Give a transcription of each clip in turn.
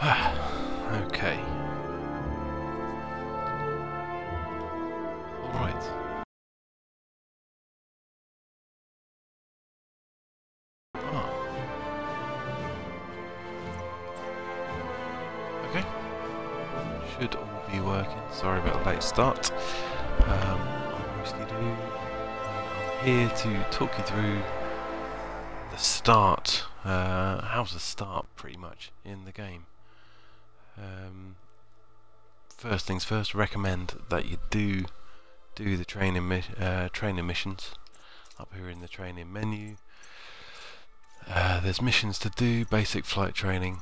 Okay. Alright. Ah. Okay. Should all be working. Sorry about the late start. I mostly do. I'm here to talk you through the start. How's the start, pretty much, in the game. First things first, recommend that you do the training missions up here in the training menu. There's missions to do, basic flight training,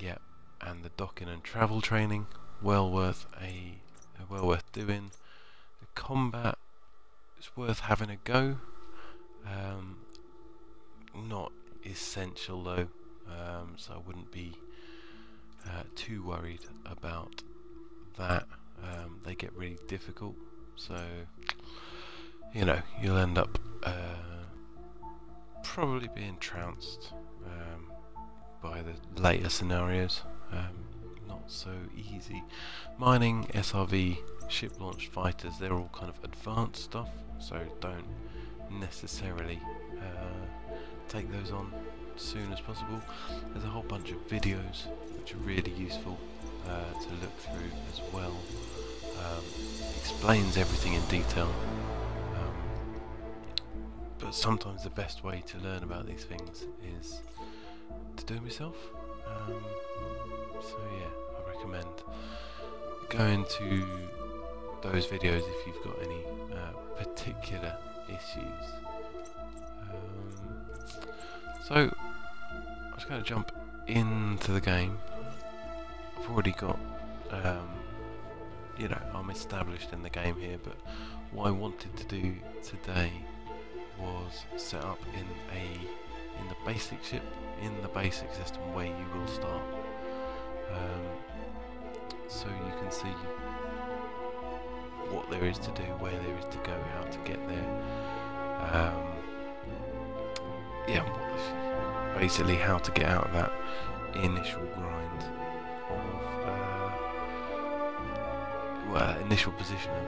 yep, and the docking and travel training, well worth doing. The combat is worth having a go. Not essential though, so I wouldn't be too worried about that. They get really difficult, so you know you'll end up probably being trounced by the later scenarios. Not so easy. Mining, SRV, ship launched fighters, they're all kind of advanced stuff, so don't necessarily take those on as soon as possible. There's a whole bunch of videos which are really useful to look through as well. Explains everything in detail, but sometimes the best way to learn about these things is to do them yourself. So yeah, I recommend going to those videos if you've got any particular issues. So I'm just going to jump into the game. I've already got, you know, I'm established in the game here, but what I wanted to do today was set up in the basic ship, in the basic system where you will start, so you can see what there is to do, where there is to go, how to get there. Yeah, basically how to get out of that initial grind of initial position of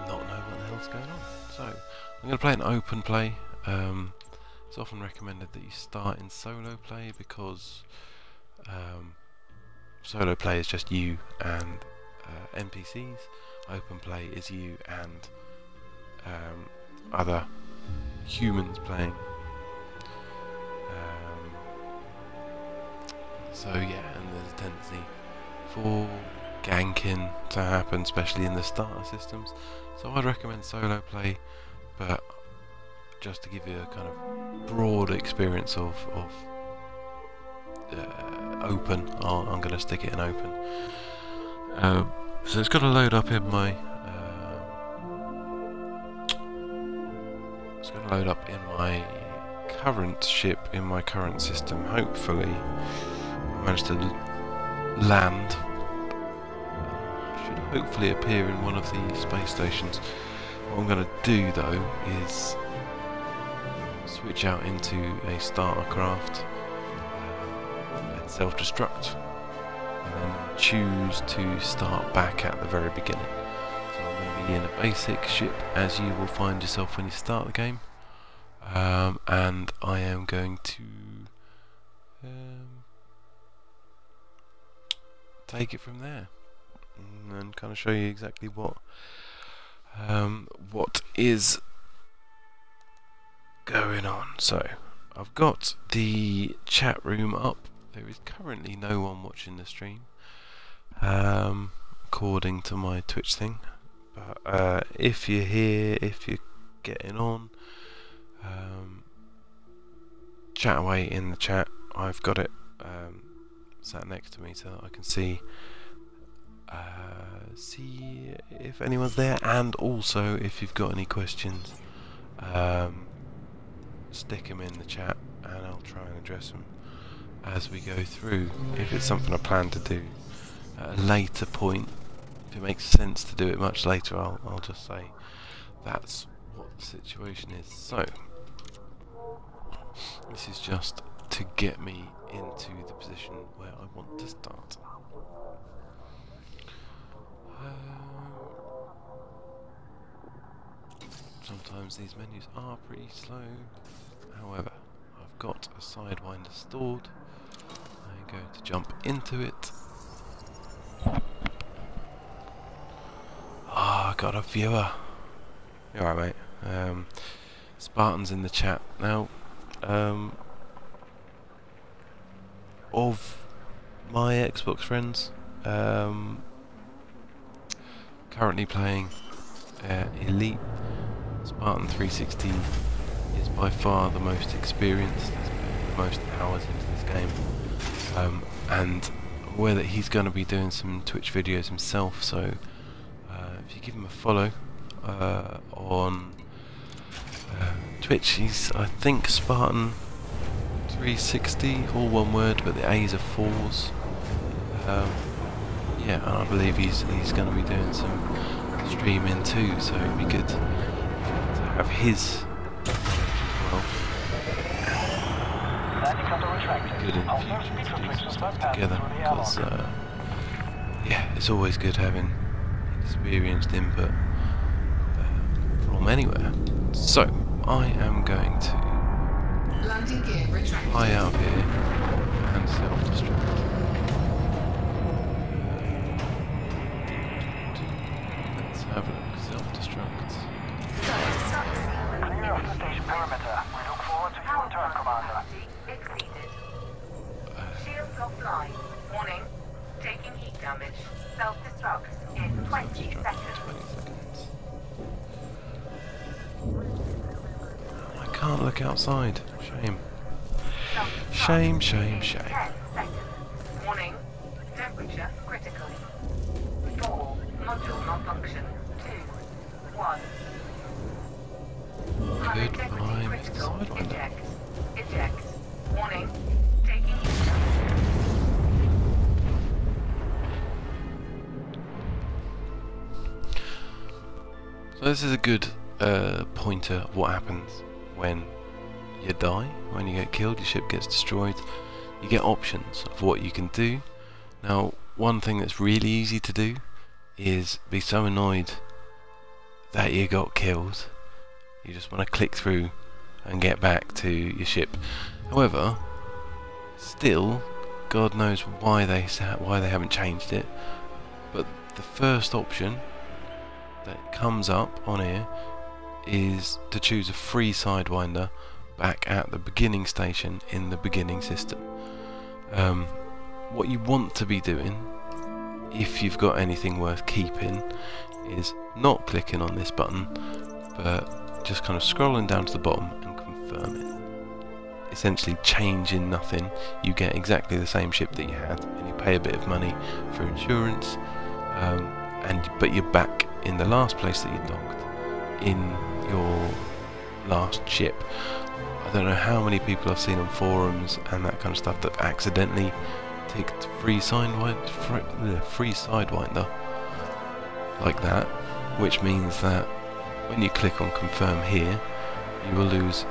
not knowing what the hell's going on. So I'm going to play an open play. It's often recommended that you start in solo play because solo play is just you and NPCs. Open play is you and other humans playing. So yeah, and there's a tendency for ganking to happen, especially in the starter systems. So I'd recommend solo play, but just to give you a kind of broad experience of open, I'm going to stick it in open. So it's got to load up in my current ship, in my current system. Hopefully I managed to land. Should hopefully appear in one of the space stations. What I'm going to do though is switch out into a starter craft and self-destruct, and then choose to start back at the very beginning. So I'm going to be in a basic ship, as you will find yourself when you start the game, and I am going to take it from there and kind of show you exactly what is going on. So I've got the chat room up. There is currently no one watching the stream, according to my Twitch thing, but if you're here, if you're getting on, chat away in the chat. I've got it sat next to me so that I can see if anyone's there, and also if you've got any questions, stick them in the chat and I'll try and address them as we go through. If it's something I plan to do at a later point, if it makes sense to do it much later, I'll just say that's what the situation is. So this is just to get me into the position where I want to start. Sometimes these menus are pretty slow. However, I've got a sidewinder stored. I'm going to jump into it. Ah, I got a viewer. You alright, mate? Spartan's in the chat now. Of my Xbox friends, currently playing Elite, Spartan 360 is by far the most experienced, has put the most hours into this game, and I'm aware that he's going to be doing some Twitch videos himself, so if you give him a follow on Twitch, he's, I think, Spartan 360, all one word, but the A's are 4s. Yeah, and I believe he's going to be doing some streaming too, so it'd be good to have his well. Good in the future to do some stuff together, because yeah, it's always good having experienced input from anywhere. So I am going to fly out of here and self-destruct. Let's have a look. Self-destruct. Clear of the station perimeter. We look forward to your return, Commander. Exceeded. Shields offline. Warning. Taking heat damage. Self-destruct in 20 seconds. I can't look outside. Shame. Shame, shame, shame. 10 seconds. Warning. Temperature critical. 4. Module malfunction. 2. 1. Goodbye, Mr. Critical. Sidewinder. Eject. Eject. Warning. Taking heat damage. So this is a good pointer of what happens when you die, when you get killed, your ship gets destroyed. You get options of what you can do. Now, one thing that's really easy to do is be so annoyed that you got killed, you just want to click through and get back to your ship. However, still, God knows why they haven't changed it, but the first option that comes up on here is to choose a free sidewinder back at the beginning station in the beginning system. What you want to be doing, if you've got anything worth keeping, is not clicking on this button, but just kind of scrolling down to the bottom and confirming. Essentially changing nothing. You get exactly the same ship that you had, and you pay a bit of money for insurance, but you're back in the last place that you docked, in your last ship. I don't know how many people I've seen on forums and that kind of stuff that accidentally ticked free sidewinder like that, which means that when you click on confirm here, you will lose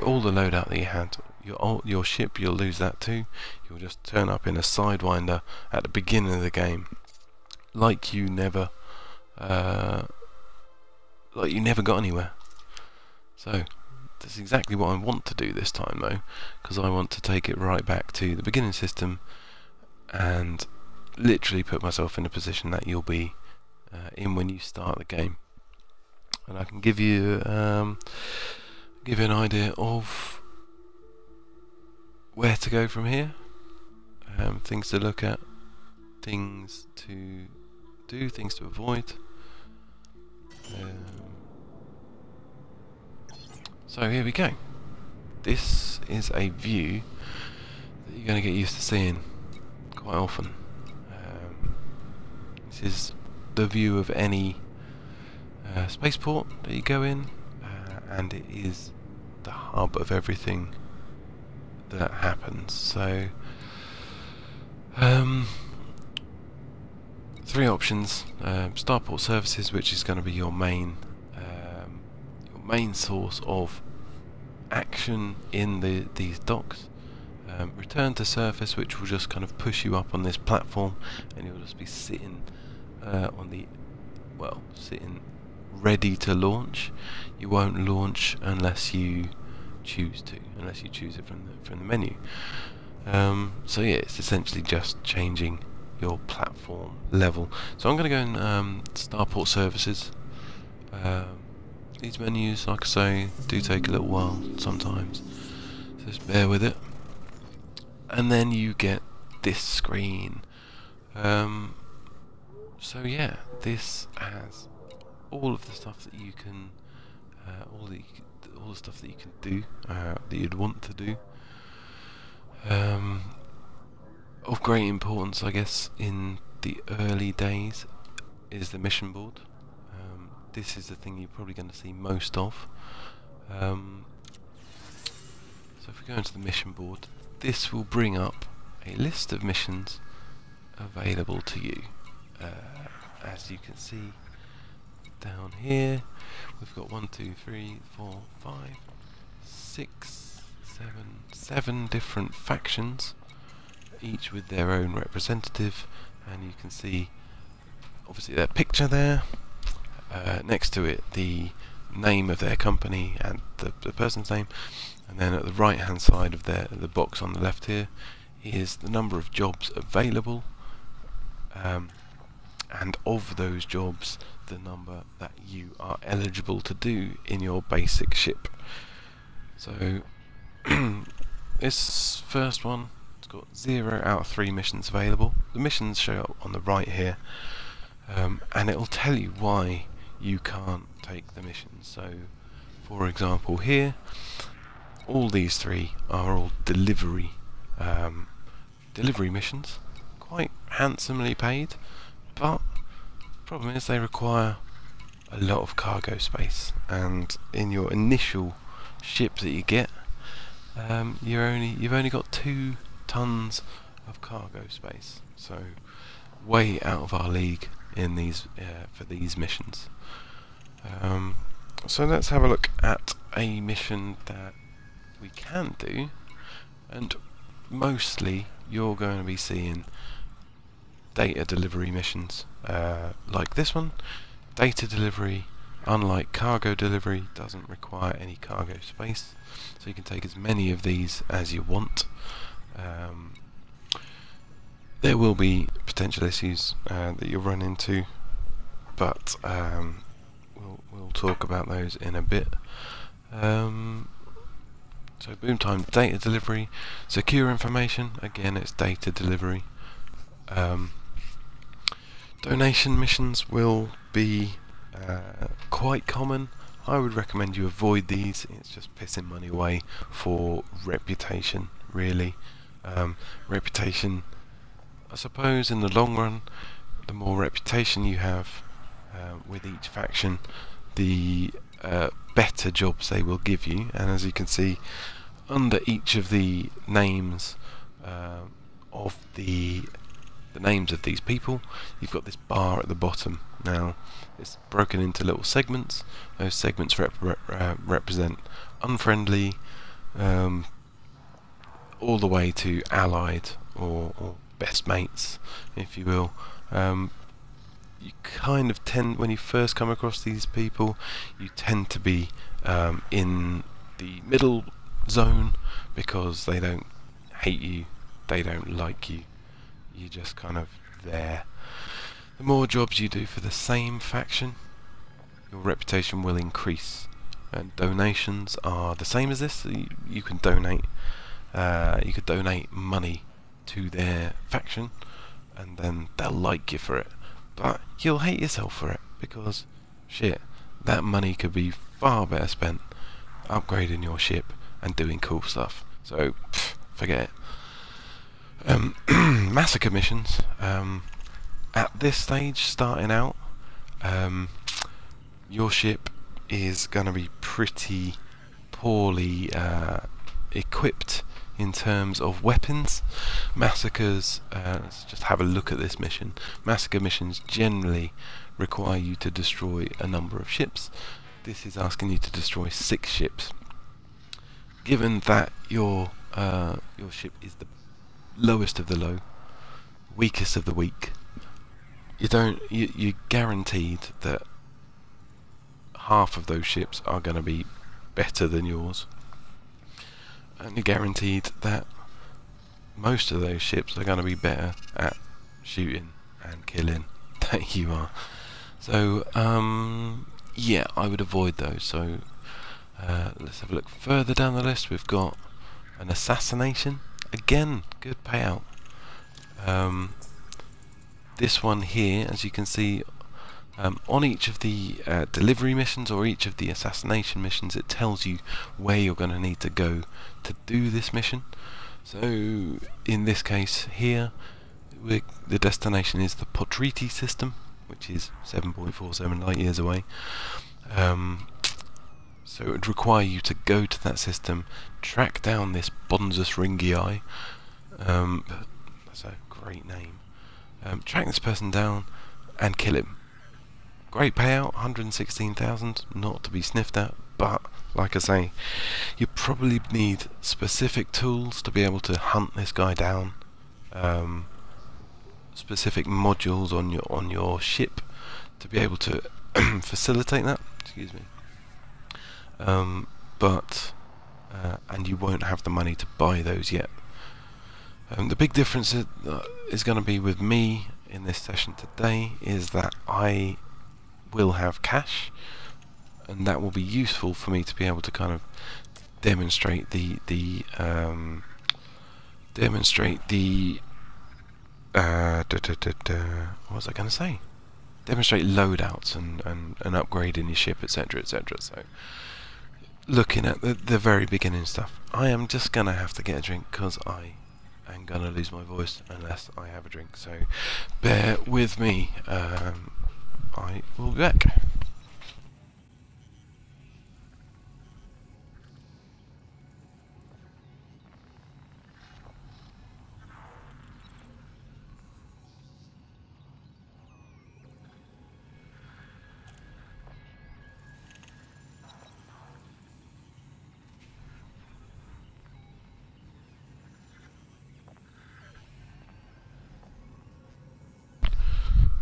all the loadout that you had. Your ship, you'll lose that too. You'll just turn up in a sidewinder at the beginning of the game, like you never got anywhere. So that's exactly what I want to do this time though, because I want to take it right back to the beginning system and literally put myself in a position that you'll be in when you start the game. And I can give you an idea of where to go from here, things to look at, things to do, things to avoid. So here we go. This is a view that you're going to get used to seeing quite often. This is the view of any spaceport that you go in, and it is the hub of everything that happens. So three options: starport services, which is going to be your main source of action in these docks. return to surface, which will just kind of push you up on this platform, and you'll just be sitting sitting ready to launch. You won't launch unless you choose to, unless you choose it from the menu. So yeah, it's essentially just changing your platform level. So I'm going to go in Starport Services. These menus, like I say, do take a little while sometimes, so just bear with it. And then you get this screen. So yeah, this has all of the stuff that you can, all the stuff that you can do, that you'd want to do. Of great importance, I guess, in the early days is the mission board. This is the thing you're probably going to see most of. So if we go into the mission board, this will bring up a list of missions available to you. As you can see down here, we've got 1, 2, 3, 4, 5, 6, 7 different factions, each with their own representative, and you can see obviously their picture there, next to it the name of their company and the person's name, and then at the right hand side of the box on the left here is the number of jobs available, and of those jobs the number that you are eligible to do in your basic ship. So this first one, it's got 0 out of 3 missions available. The missions show up on the right here, and it'll tell you why you can't take the missions. So for example here, all these 3 are all delivery missions, quite handsomely paid, but the problem is they require a lot of cargo space, and in your initial ship that you get, you've only got 2 tons of cargo space, so way out of our league in these for these missions. So let's have a look at a mission that we can do, and mostly you're going to be seeing data delivery missions like this one. Data delivery, unlike cargo delivery, doesn't require any cargo space, so you can take as many of these as you want. There will be potential issues that you'll run into, but we'll talk about those in a bit. So boom time data delivery, secure information, again it's data delivery. Donation missions will be quite common. I would recommend you avoid these. It's just pissing money away for reputation, really. Reputation, I suppose, in the long run, the more reputation you have with each faction, the better jobs they will give you. And as you can see, under each of the names of the names of these people, you've got this bar at the bottom. Now it's broken into little segments. Those segments represent unfriendly, all the way to allied or best mates, if you will. You kind of tend, when you first come across these people, you tend to be in the middle zone, because they don't hate you, they don't like you, you're just kind of there. The more jobs you do for the same faction, your reputation will increase. And donations are the same as this. So you can donate. You could donate money to their faction, and then they'll like you for it. But you'll hate yourself for it, because shit, that money could be far better spent upgrading your ship and doing cool stuff. So forget it. Massacre missions. At this stage, starting out, your ship is going to be pretty poorly equipped in terms of weapons. Massacres, let's just have a look at this mission. Massacre missions generally require you to destroy a number of ships. This is asking you to destroy 6 ships. Given that your your ship is the lowest of the low, weakest of the weak, you're guaranteed that half of those ships are going to be better than yours, and you're guaranteed that most of those ships are going to be better at shooting and killing than you are. So yeah, I would avoid those. So let's have a look further down the list. We've got an assassination. Again, good payout. This one here, as you can see, on each of the delivery missions or each of the assassination missions, it tells you where you're going to need to go to do this mission. So in this case here, the destination is the Potriti system, which is 7.47 light years away. So it would require you to go to that system, track down this Bonzus Ringii, that's a great name, track this person down and kill him. Great payout, 116,000, not to be sniffed at, but like I say, you probably need specific tools to be able to hunt this guy down, specific modules on your ship to be able to facilitate that. Excuse me. And you won't have the money to buy those yet. The big difference is going to be with me in this session today is that I will have cash, and that will be useful for me to be able to kind of demonstrate what was I going to say? Demonstrate loadouts and upgrading your ship, etc, etc. So looking at the very beginning stuff, I am just going to have to get a drink because I am going to lose my voice unless I have a drink, so bear with me. I will be back.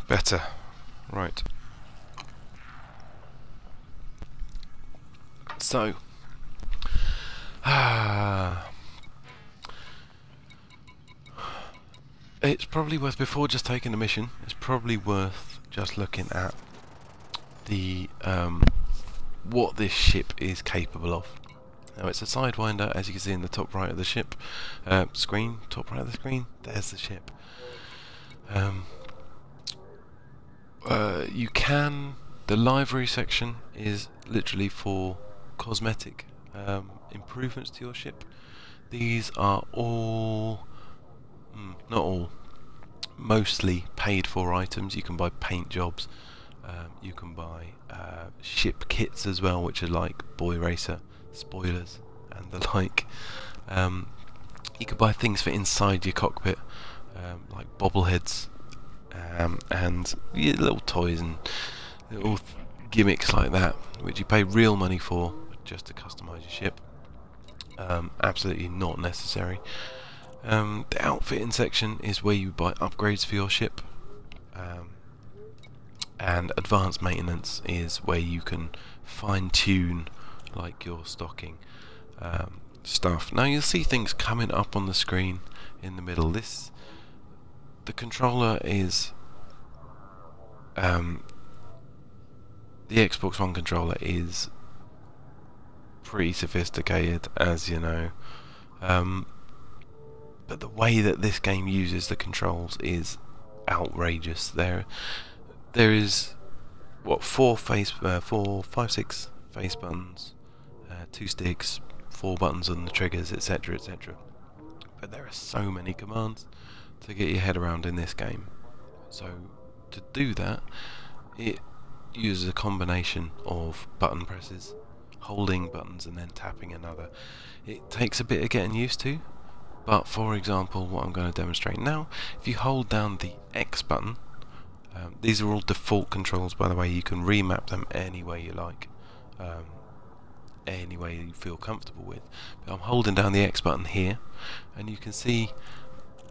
Better. Right. So, it's probably worth, before just taking the mission, it's probably worth just looking at the what this ship is capable of. Now it's a Sidewinder, as you can see in the top right of the ship screen, top right of the screen, there's the ship. The livery section is literally for cosmetic improvements to your ship. These are all, not all, mostly paid for items. You can buy paint jobs, you can buy ship kits as well, which are like Boy Racer, spoilers and the like. You can buy things for inside your cockpit, like bobbleheads, and little toys and little gimmicks like that, which you pay real money for just to customise your ship. Absolutely not necessary. The outfitting section is where you buy upgrades for your ship, and advanced maintenance is where you can fine-tune like your stocking stuff. Now you'll see things coming up on the screen in the middle. The controller is the Xbox One controller is pretty sophisticated, as you know, but the way that this game uses the controls is outrageous. There is what, 6 face buttons, 2 sticks, 4 buttons on the triggers, etc, etc. But there are so many commands to get your head around in this game. So to do that, it uses a combination of button presses, holding buttons and then tapping another. It takes a bit of getting used to, but for example, what I'm going to demonstrate now, if you hold down the X button, these are all default controls, by the way, you can remap them any way you like. any way you feel comfortable with. But I'm holding down the X button here, and you can see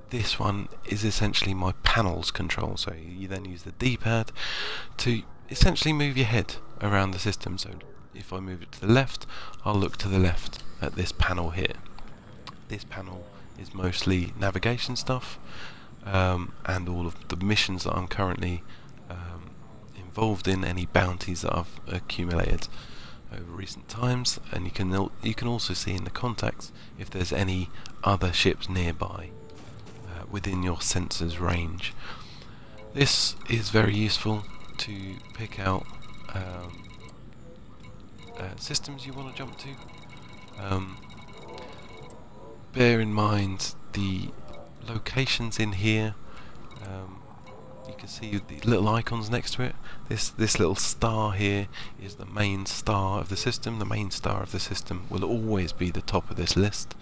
this one is essentially my panels control. So you then use the D-pad to essentially move your head around the system. So if I move it to the left, I'll look to the left at this panel here. This panel is mostly navigation stuff, and all of the missions that I'm currently involved in, any bounties that I've accumulated over recent times, and you can also see in the contacts if there's any other ships nearby within your sensor's range. This is very useful to pick out systems you want to jump to. Bear in mind the locations in here. You can see the little icons next to it. This little star here is the main star of the system. The main star of the system will always be the top of this list.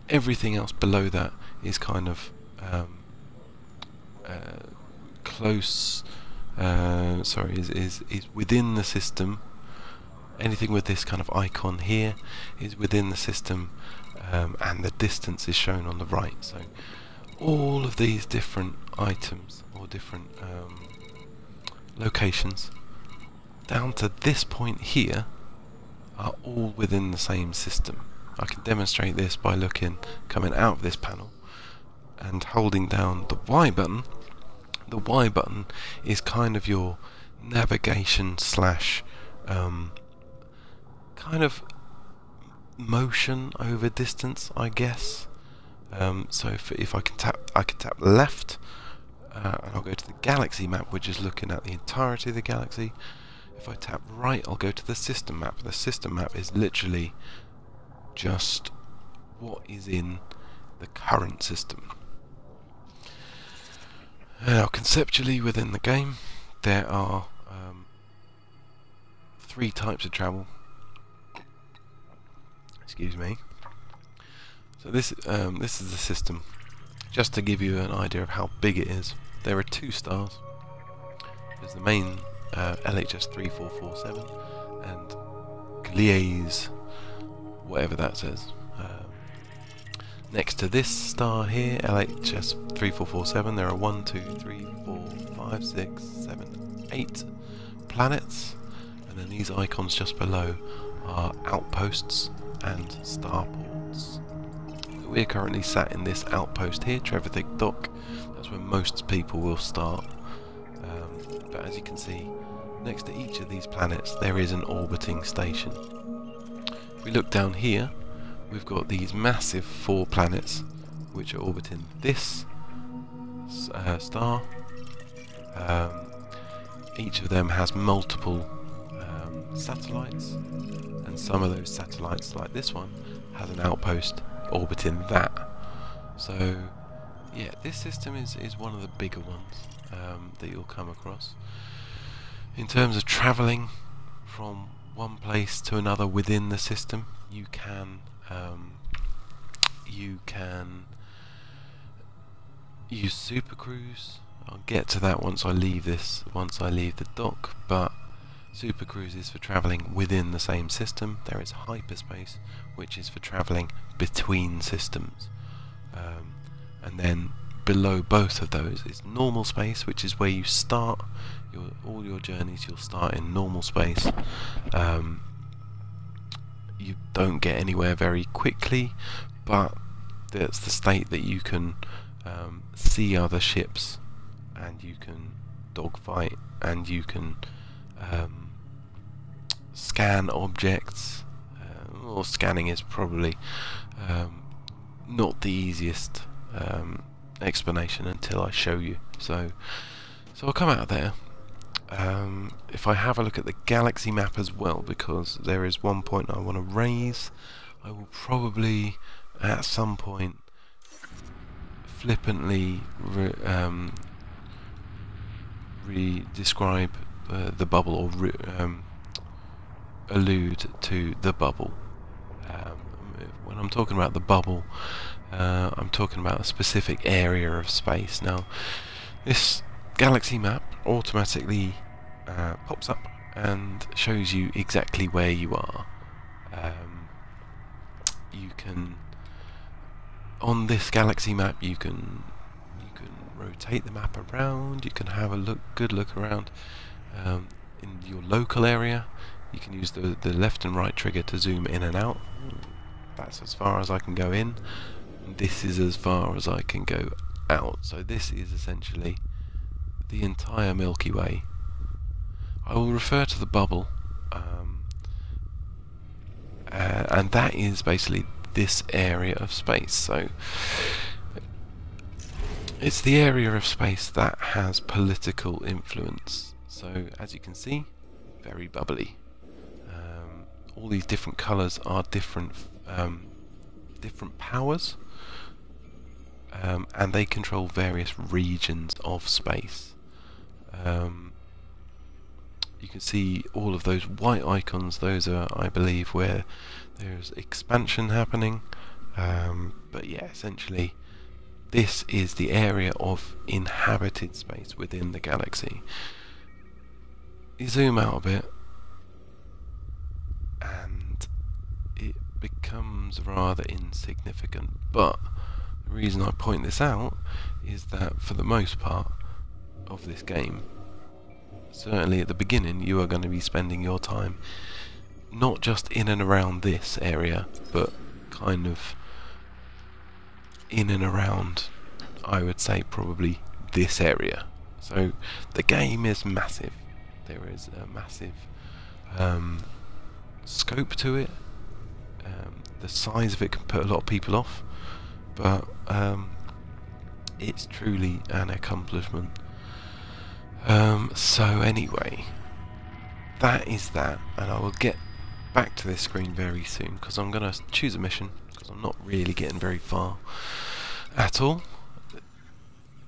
Everything else below that is kind of close. Is within the system. Anything with this kind of icon here is within the system, and the distance is shown on the right. So all of these different items or different locations down to this point here are all within the same system. I can demonstrate this by coming out of this panel and holding down the Y button. The Y button is kind of your navigation slash kind of motion over distance, I guess. So if I can tap left, and I'll go to the galaxy map, which is looking at the entirety of the galaxy. If I tap right, I'll go to the system map. The system map is literally just what is in the current system. Now, conceptually within the game, there are 3 types of travel. Excuse me. So this is the system. Just to give you an idea of how big it is, there are 2 stars. There's the main LHS 3447 and Gliese, whatever that says. Next to this star here, LHS 3447, there are 1, 2, 3, 4, 5, 6, 7, 8 planets, and then these icons just below are outposts and starports. We're currently sat in this outpost here, Trevithick Dock. That's where most people will start. But as you can see, next to each of these planets there is an orbiting station. If we look down here, we've got these massive 4 planets which are orbiting this star. Each of them has multiple satellites, and some of those satellites, like this one, has an outpost orbiting that. So yeah, this system is one of the bigger ones that you'll come across. In terms of travelling from one place to another within the system, you can use supercruise. I'll get to that once I leave the dock, but supercruise is for travelling within the same system. There is hyperspace, which is for travelling between systems, and then below both of those is normal space, which is where you start all your journeys. You'll start in normal space. You don't get anywhere very quickly, but that's the state that you can see other ships, and you can dogfight, and you can scan objects. Or scanning is probably not the easiest explanation until I show you. So I'll come out of there. If I have a look at the galaxy map as well, because there is one point I want to raise, I will probably at some point flippantly describe the bubble, or allude to the bubble. When I'm talking about the bubble, I'm talking about a specific area of space. Now, this galaxy map automatically pops up and shows you exactly where you are. You can, on this galaxy map, you can rotate the map around. You can have a good look around in your local area. You can use the left and right trigger to zoom in and out. That's as far as I can go in. This is as far as I can go out. So this is essentially the entire Milky Way. I will refer to the bubble, and that is basically this area of space. So it's the area of space that has political influence. So as you can see, very bubbly. All these different colours are different powers, and they control various regions of space. You can see all of those white icons. Those are, I believe, where there's expansion happening. But yeah, essentially, this is the area of inhabited space within the galaxy. You zoom out a bit, and it becomes rather insignificant. But the reason I point this out is that for the most part of this game, certainly at the beginning, you are going to be spending your time not just in and around this area, but kind of in and around, I would say, probably this area. So the game is massive. There is a massive scope to it. The size of it can put a lot of people off, but it's truly an accomplishment. So anyway, that is that, and I will get back to this screen very soon, because I'm going to choose a mission, because I'm not really getting very far at all.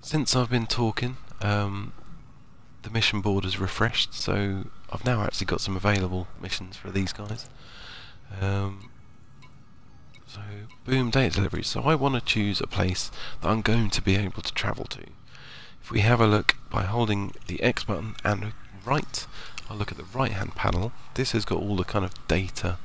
Since I've been talking, the mission board has refreshed, so I've now actually got some available missions for these guys. So, boom, data delivery. So I want to choose a place that I'm going to be able to travel to. If we have a look by holding the X button and right, I'll look at the right hand panel. This has got all the kind of data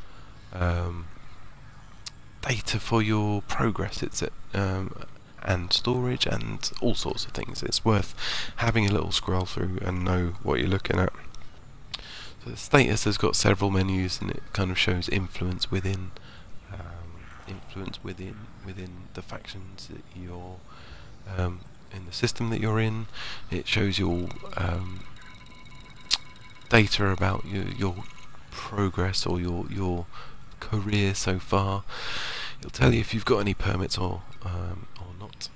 data for your progress, and storage and all sorts of things. It's worth having a little scroll through and know what you're looking at. So the status has got several menus, and it kind of shows influence within within the factions that you're in the system that you're in. It shows your data about your progress or your career so far. It'll tell you if you've got any permits or not,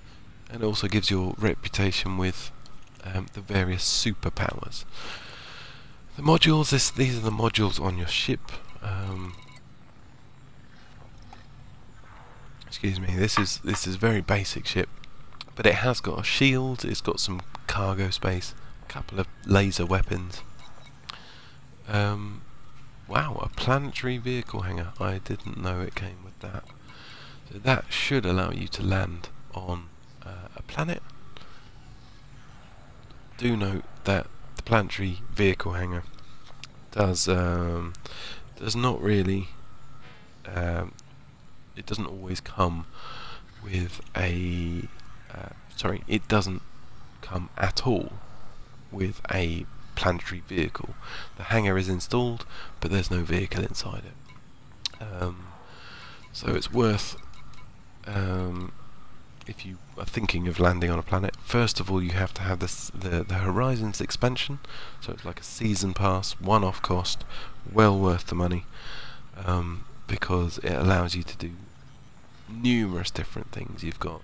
and it also gives your reputation with the various superpowers. The modules. These are the modules on your ship. Excuse me. This is a very basic ship, but it has got a shield. It's got some cargo space, a couple of laser weapons. Wow, a planetary vehicle hangar. I didn't know it came with that. So that should allow you to land on a planet. Do note that the planetary vehicle hangar does not really. It doesn't always come with a. Sorry, it doesn't come at all with a planetary vehicle. The hangar is installed, but there's no vehicle inside it. So it's worth, if you are thinking of landing on a planet, first of all you have to have the Horizons expansion. So it's like a season pass, one-off cost, well worth the money, because it allows you to do numerous different things. You'll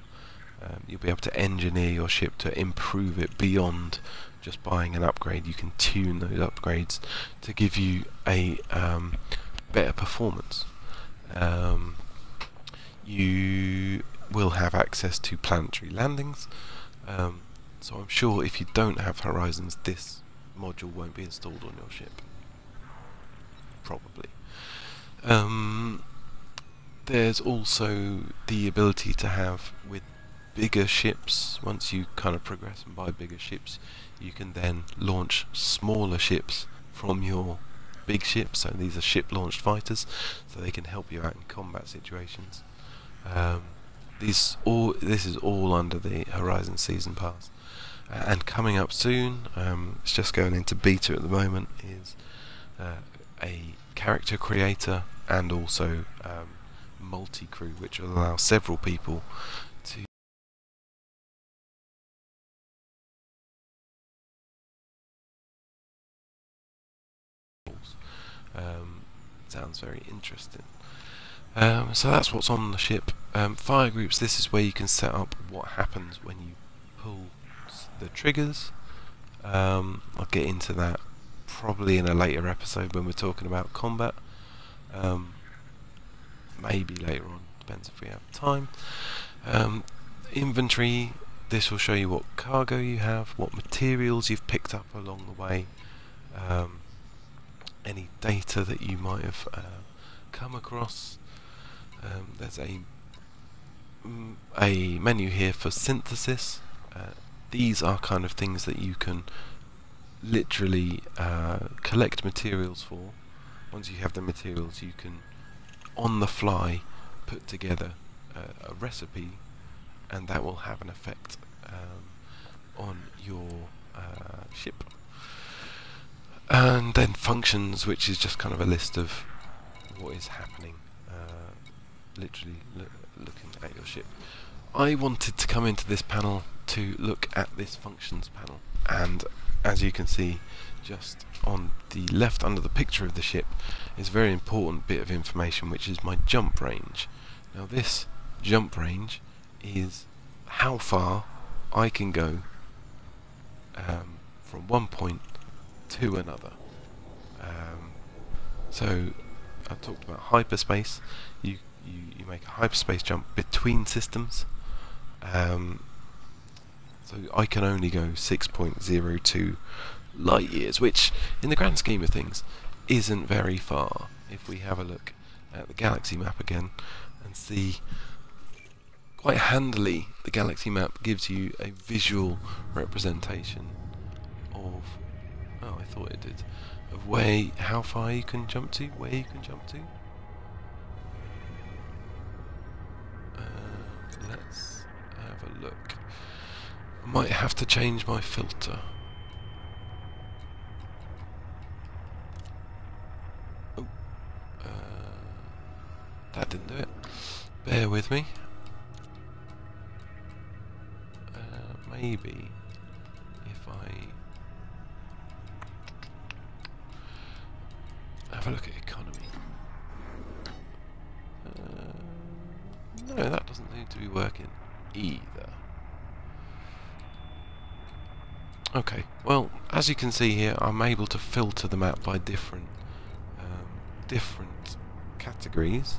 be able to engineer your ship to improve it beyond just buying an upgrade. You can tune those upgrades to give you a better performance. You will have access to planetary landings, so I'm sure if you don't have Horizons, this module won't be installed on your ship. Probably. There's also the ability to have, with bigger ships, once you kind of progress and buy bigger ships, you can then launch smaller ships from your big ships, so these are ship-launched fighters, so they can help you out in combat situations. This is all under the Horizon Season Pass. And coming up soon, it's just going into beta at the moment, is a character creator and also multi-crew, which will allow several people to sounds very interesting. So that's what's on the ship. Fire groups, this is where you can set up what happens when you pull the triggers. I'll get into that probably in a later episode when we're talking about combat. Maybe later on, depends if we have time. Inventory, this will show you what cargo you have, what materials you've picked up along the way, any data that you might have come across. There's a menu here for synthesis. These are kind of things that you can literally collect materials for. Once you have the materials, you can on the fly put together a recipe, and that will have an effect on your ship. And then functions, which is just kind of a list of what is happening, literally looking at your ship. I wanted to come into this panel to look at this functions panel, and as you can see just on the left under the picture of the ship is a very important bit of information, which is my jump range. Now this jump range is how far I can go from one point to another. So I talked about hyperspace. You make a hyperspace jump between systems. So I can only go 6.02 light years, which in the grand scheme of things isn't very far. If we have a look at the galaxy map again and see, quite handily the galaxy map gives you a visual representation of, oh, I thought it did, of how far you can jump to, where you can jump to. Let's have a look. I might have to change my filter. Oh, that didn't do it. Bear with me. Maybe if I have a look at economy. No, that doesn't seem to be working either. Okay, well, as you can see here, I'm able to filter the map by different categories.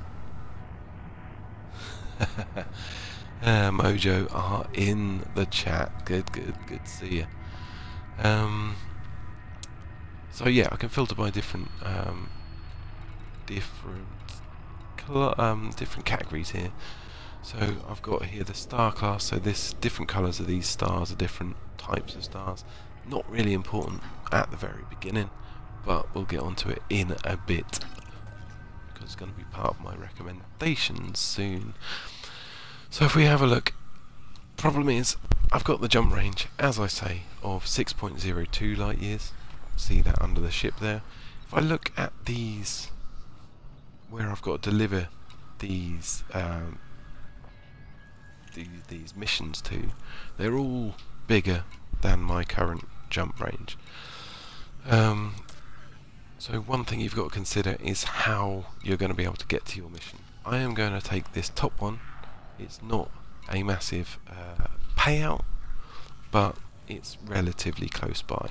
Mojo are in the chat. Good to see you. So yeah, I can filter by different categories here. So I've got here the star class. So this different colours of these stars are different types of stars. Not really important at the very beginning, but we'll get onto it in a bit because it's going to be part of my recommendations soon. So if we have a look, problem is I've got the jump range, as I say, of 6.02 light years. See that under the ship there. If I look at these, where I've got to deliver these missions to, they're all bigger than my current jump range. So one thing you've got to consider is how you're going to be able to get to your mission. I am going to take this top one. It's not a massive payout, but it's relatively close by.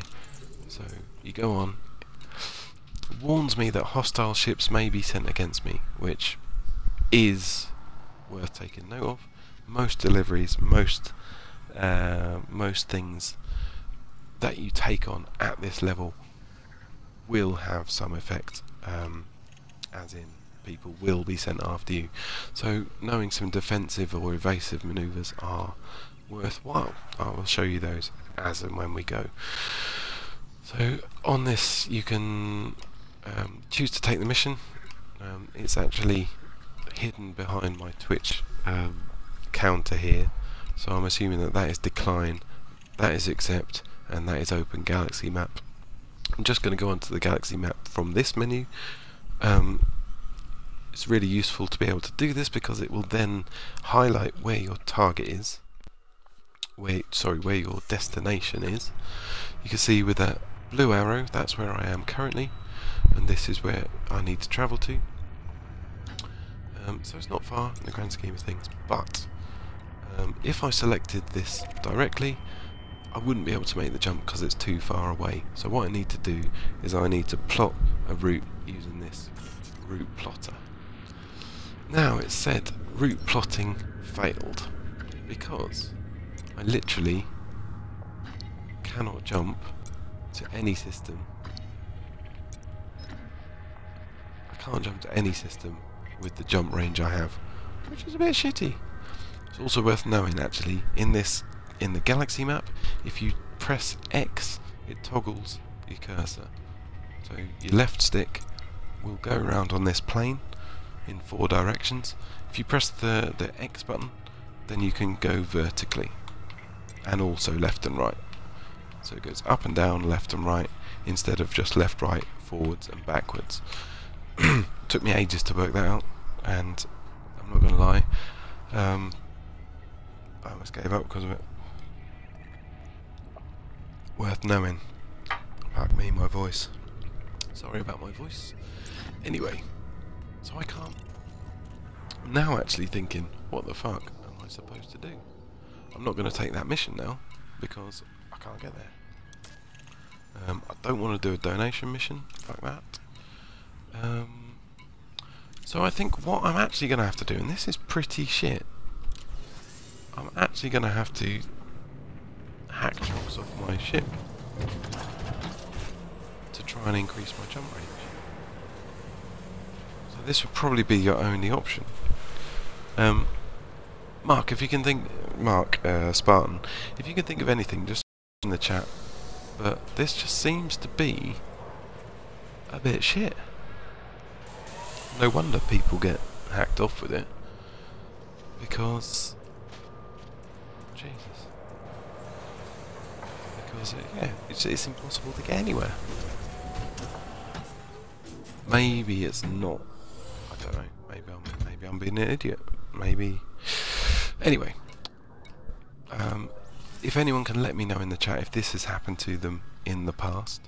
So you go on. It warns me that hostile ships may be sent against me, which is worth taking note of. Most deliveries, most things that you take on at this level will have some effect, as in people will be sent after you. So knowing some defensive or evasive maneuvers are worthwhile. I will show you those as and when we go. So on this you can choose to take the mission, it's actually hidden behind my Twitch counter here, so I'm assuming that that is decline, that is accept, and that is open galaxy map. I'm just going to go onto the galaxy map from this menu. It's really useful to be able to do this because it will then highlight where your target is, where your destination is. You can see with that blue arrow, that's where I am currently, and this is where I need to travel to. So it's not far in the grand scheme of things, but if I selected this directly, I wouldn't be able to make the jump because it's too far away. So what I need to do is I need to plot a route using this route plotter. Now it said route plotting failed because I literally cannot jump to any system. I can't jump to any system with the jump range I have, which is a bit shitty. It's also worth knowing actually, in the galaxy map, if you press X, it toggles your cursor. So your left stick will go around on this plane in 4 directions. If you press the X button, then you can go vertically, and also left and right. So it goes up and down, left and right, instead of just left, right, forwards and backwards. Took me ages to work that out, and I'm not going to lie, I almost gave up because of it. Worth knowing. Fuck me, my voice. Sorry about my voice. Anyway, so I can't. I'm now actually thinking, what the fuck am I supposed to do? I'm not going to take that mission now because I can't get there. I don't want to do a donation mission. Fuck that. So I think what I'm actually going to have to do, and this is pretty shit, I'm actually going to have to hack chunks off my ship to try and increase my jump range. So this would probably be your only option. Mark, if you can think, Spartan, if you can think of anything, just in the chat. But this just seems to be a bit shit. No wonder people get hacked off with it, because Jesus. Because yeah, it's impossible to get anywhere. Maybe it's not. I don't know. Maybe I'm being an idiot. Maybe. Anyway, if anyone can let me know in the chat if this has happened to them in the past,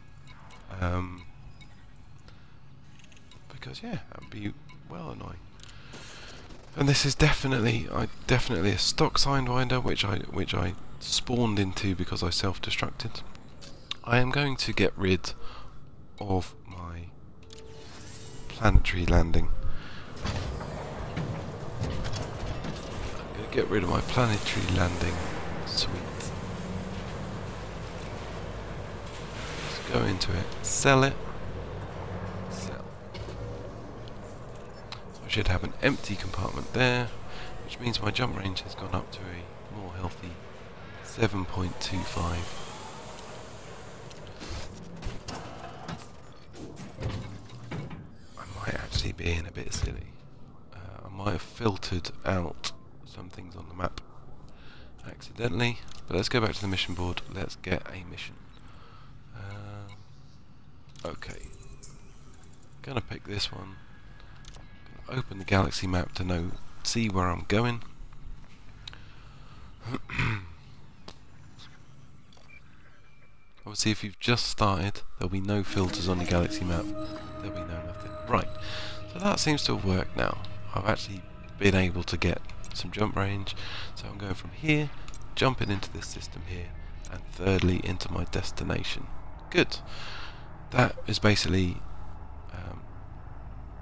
because yeah, that would be well annoying. And this is definitely a stock Sidewinder, which I spawned into because I self-destructed. I am going to get rid of my planetary landing. I'm going to get rid of my planetary landing suite. Let's go into it, sell it, sell. So I should have an empty compartment there, which means my jump range has gone up to a more healthy 7.25. I might actually be being a bit silly. I might have filtered out some things on the map accidentally, but let's go back to the mission board. Let's get a mission. Okay, gonna pick this one. Gonna open the galaxy map to see where I'm going. Obviously, if you've just started, there'll be no filters on the galaxy map. There'll be no nothing. Right, so that seems to have worked now. I've actually been able to get some jump range. So I'm going from here, jumping into this system here, and thirdly into my destination. Good. That is basically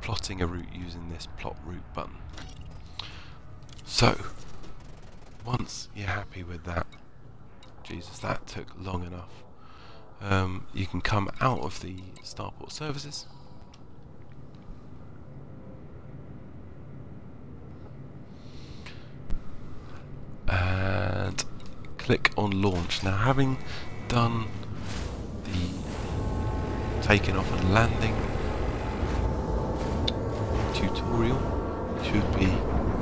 plotting a route using this plot route button. So, once you're happy with that, Jesus, that took long enough. You can come out of the starport services. And click on launch. Now, having done the taking off and landing, tutorial, you should be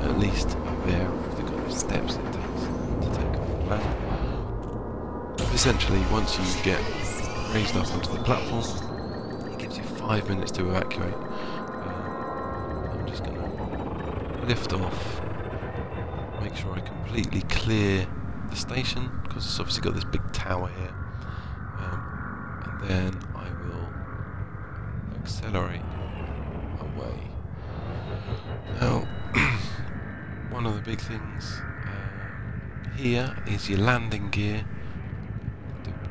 at least aware of the kind of steps it takes to take off and land. Essentially, once you get raised up onto the platform, it gives you 5 minutes to evacuate. I'm just going to lift off, make sure I completely clear the station, because it's obviously got this big tower here, and then I will accelerate away. Now, one of the big things here is your landing gear.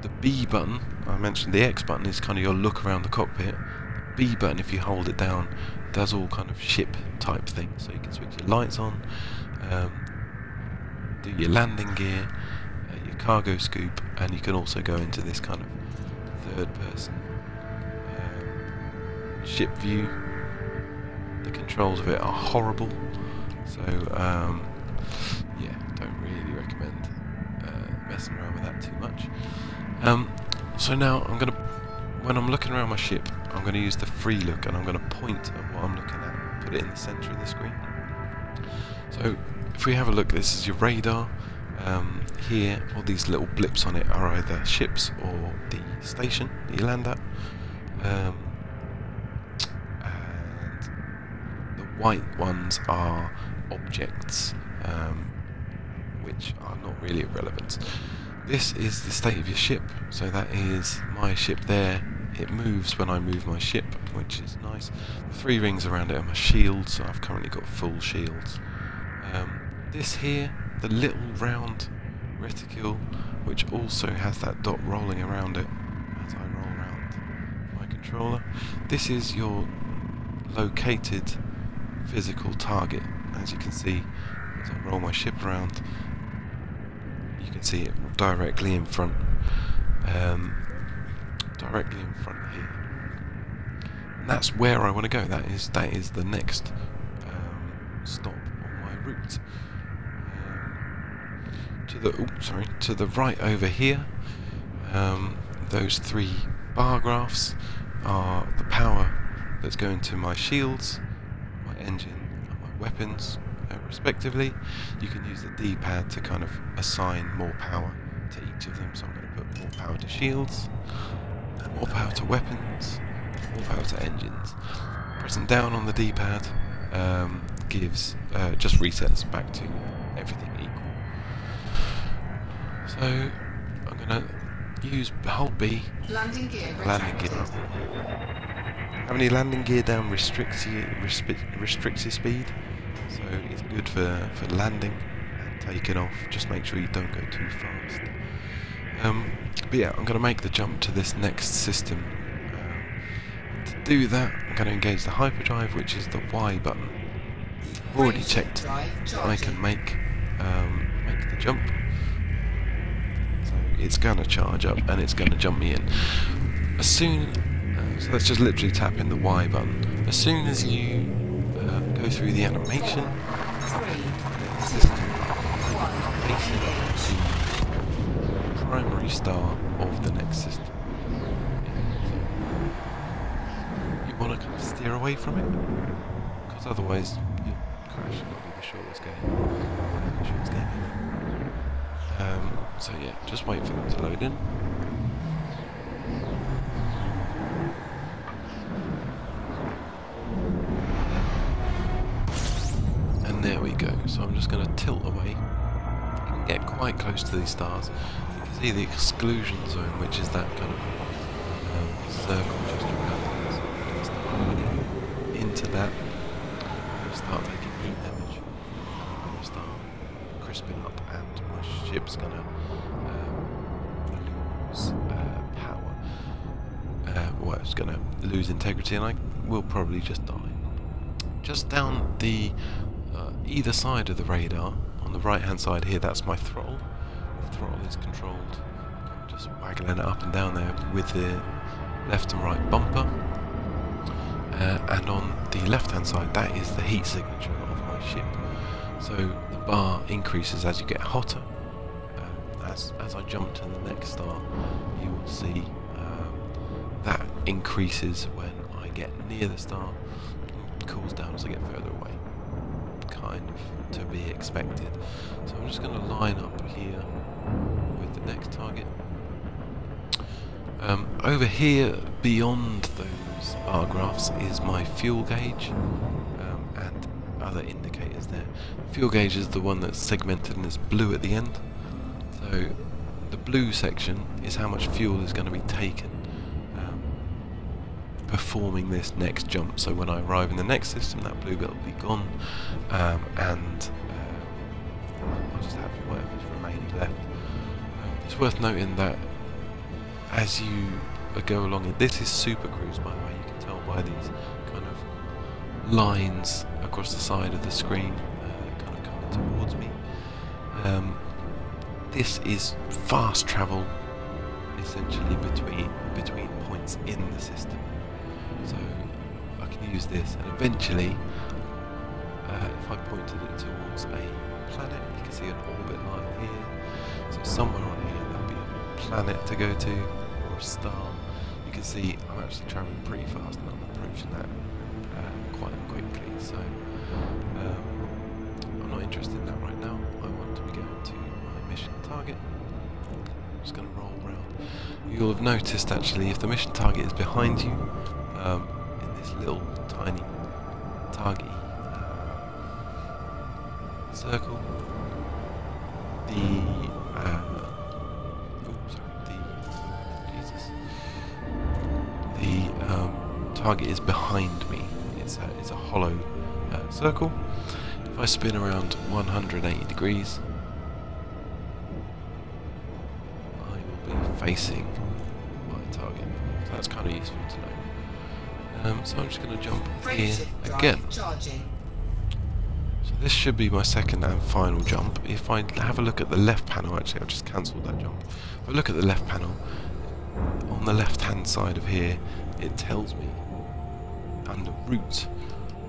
The B button, I mentioned the X button is kind of your look around the cockpit. The B button, if you hold it down, does all kind of ship type things, so you can switch your lights on, do your landing gear, your cargo scoop, and you can also go into this kind of third person ship view. The controls of it are horrible, so yeah, don't really recommend messing around with that too much. So now when I'm looking around my ship, I'm going to use the free look, and I'm going to point at what I'm looking at, put it in the centre of the screen. So if we have a look, this is your radar. Here, all these little blips on it are either ships or the station that you land at. And the white ones are objects, which are not really relevant. This is the state of your ship, so that is my ship there. It moves when I move my ship, which is nice. The 3 rings around it are my shields, so I've currently got full shields. This here, the little round reticule, which also has that dot rolling around it as I roll around my controller. This is your located physical target. As you can see, as I roll my ship around, you can see it directly in front, here. And that's where I want to go. That is the next stop on my route. To the right over here, those 3 bar graphs are the power that's going to my shields, my engine, and my weapons, respectively. You can use the D-pad to kind of assign more power to each of them. So I'm going to put more power to shields, more power to weapons, more power to engines. Pressing down on the D-pad gives just resets back to everything equal. So I'm going to use hold B. Landing gear. Having your landing gear down restricts your speed, so it's good for landing and taking off. Just make sure you don't go too fast. But yeah, I'm going to make the jump to this next system. To do that, I'm going to engage the hyperdrive, which is the Y button. I've already checked that I can make the jump. So it's going to charge up and it's going to jump me in. As soon, so let's just literally tap in the Y button. As soon as you go through the animation, the system facing the primary star of the next system. You want to kind of steer away from it, because otherwise you'll crash and it'll be the shortest game. So yeah, just wait for them to load in. And there we go. So I'm just going to tilt away. You can get quite close to these stars. You can see the exclusion zone, which is that kind of circle just around it. So into that, I'm going to start taking heat damage. I'm going to start crisping up, and my ship's going to lose power. Well, it's going to lose integrity, and I will probably just die. Just down the either side of the radar, on the right hand side here, that's my throttle. The throttle is controlled, I'm just waggling it up and down there with the left and right bumper. And on the left hand side, that is the heat signature of my ship. So the bar increases as you get hotter. As I jump to the next star, you will see that increases when I get near the star, cools down as I get further away. Kind of to be expected. So I'm just going to line up here with the next target. Over here, beyond those bar graphs, is my fuel gauge and other indicators there. Fuel gauge is the one that's segmented and is blue at the end. So the blue section is how much fuel is going to be taken performing this next jump. So when I arrive in the next system, that blue bit will be gone, and I'll just have whatever's remaining left. It's worth noting that as you go along, this is Super Cruise, by the way. You can tell by these kind of lines across the side of the screen kind of coming towards me. This is fast travel, essentially between points in the system. So I can use this, and eventually, if I pointed it towards a planet, you can see an orbit line here. So somewhere on here there'll be a planet to go to, or a star. You can see I'm actually travelling pretty fast, and I'm approaching that quite quickly. So I'm not interested in that right now. I want to be going to my mission target. I'm just going to roll around. You'll have noticed actually, if the mission target is behind you, in this little tiny target circle, the target is behind me. It's a hollow circle. If I spin around 180 degrees, I will be facing my target. So that's kind of useful to know. So I'm just going to jump here again. So this should be my second and final jump. If I have a look at the left panel, actually I've just cancelled that jump. If I look at the left panel, on the left hand side of here, it tells me under route,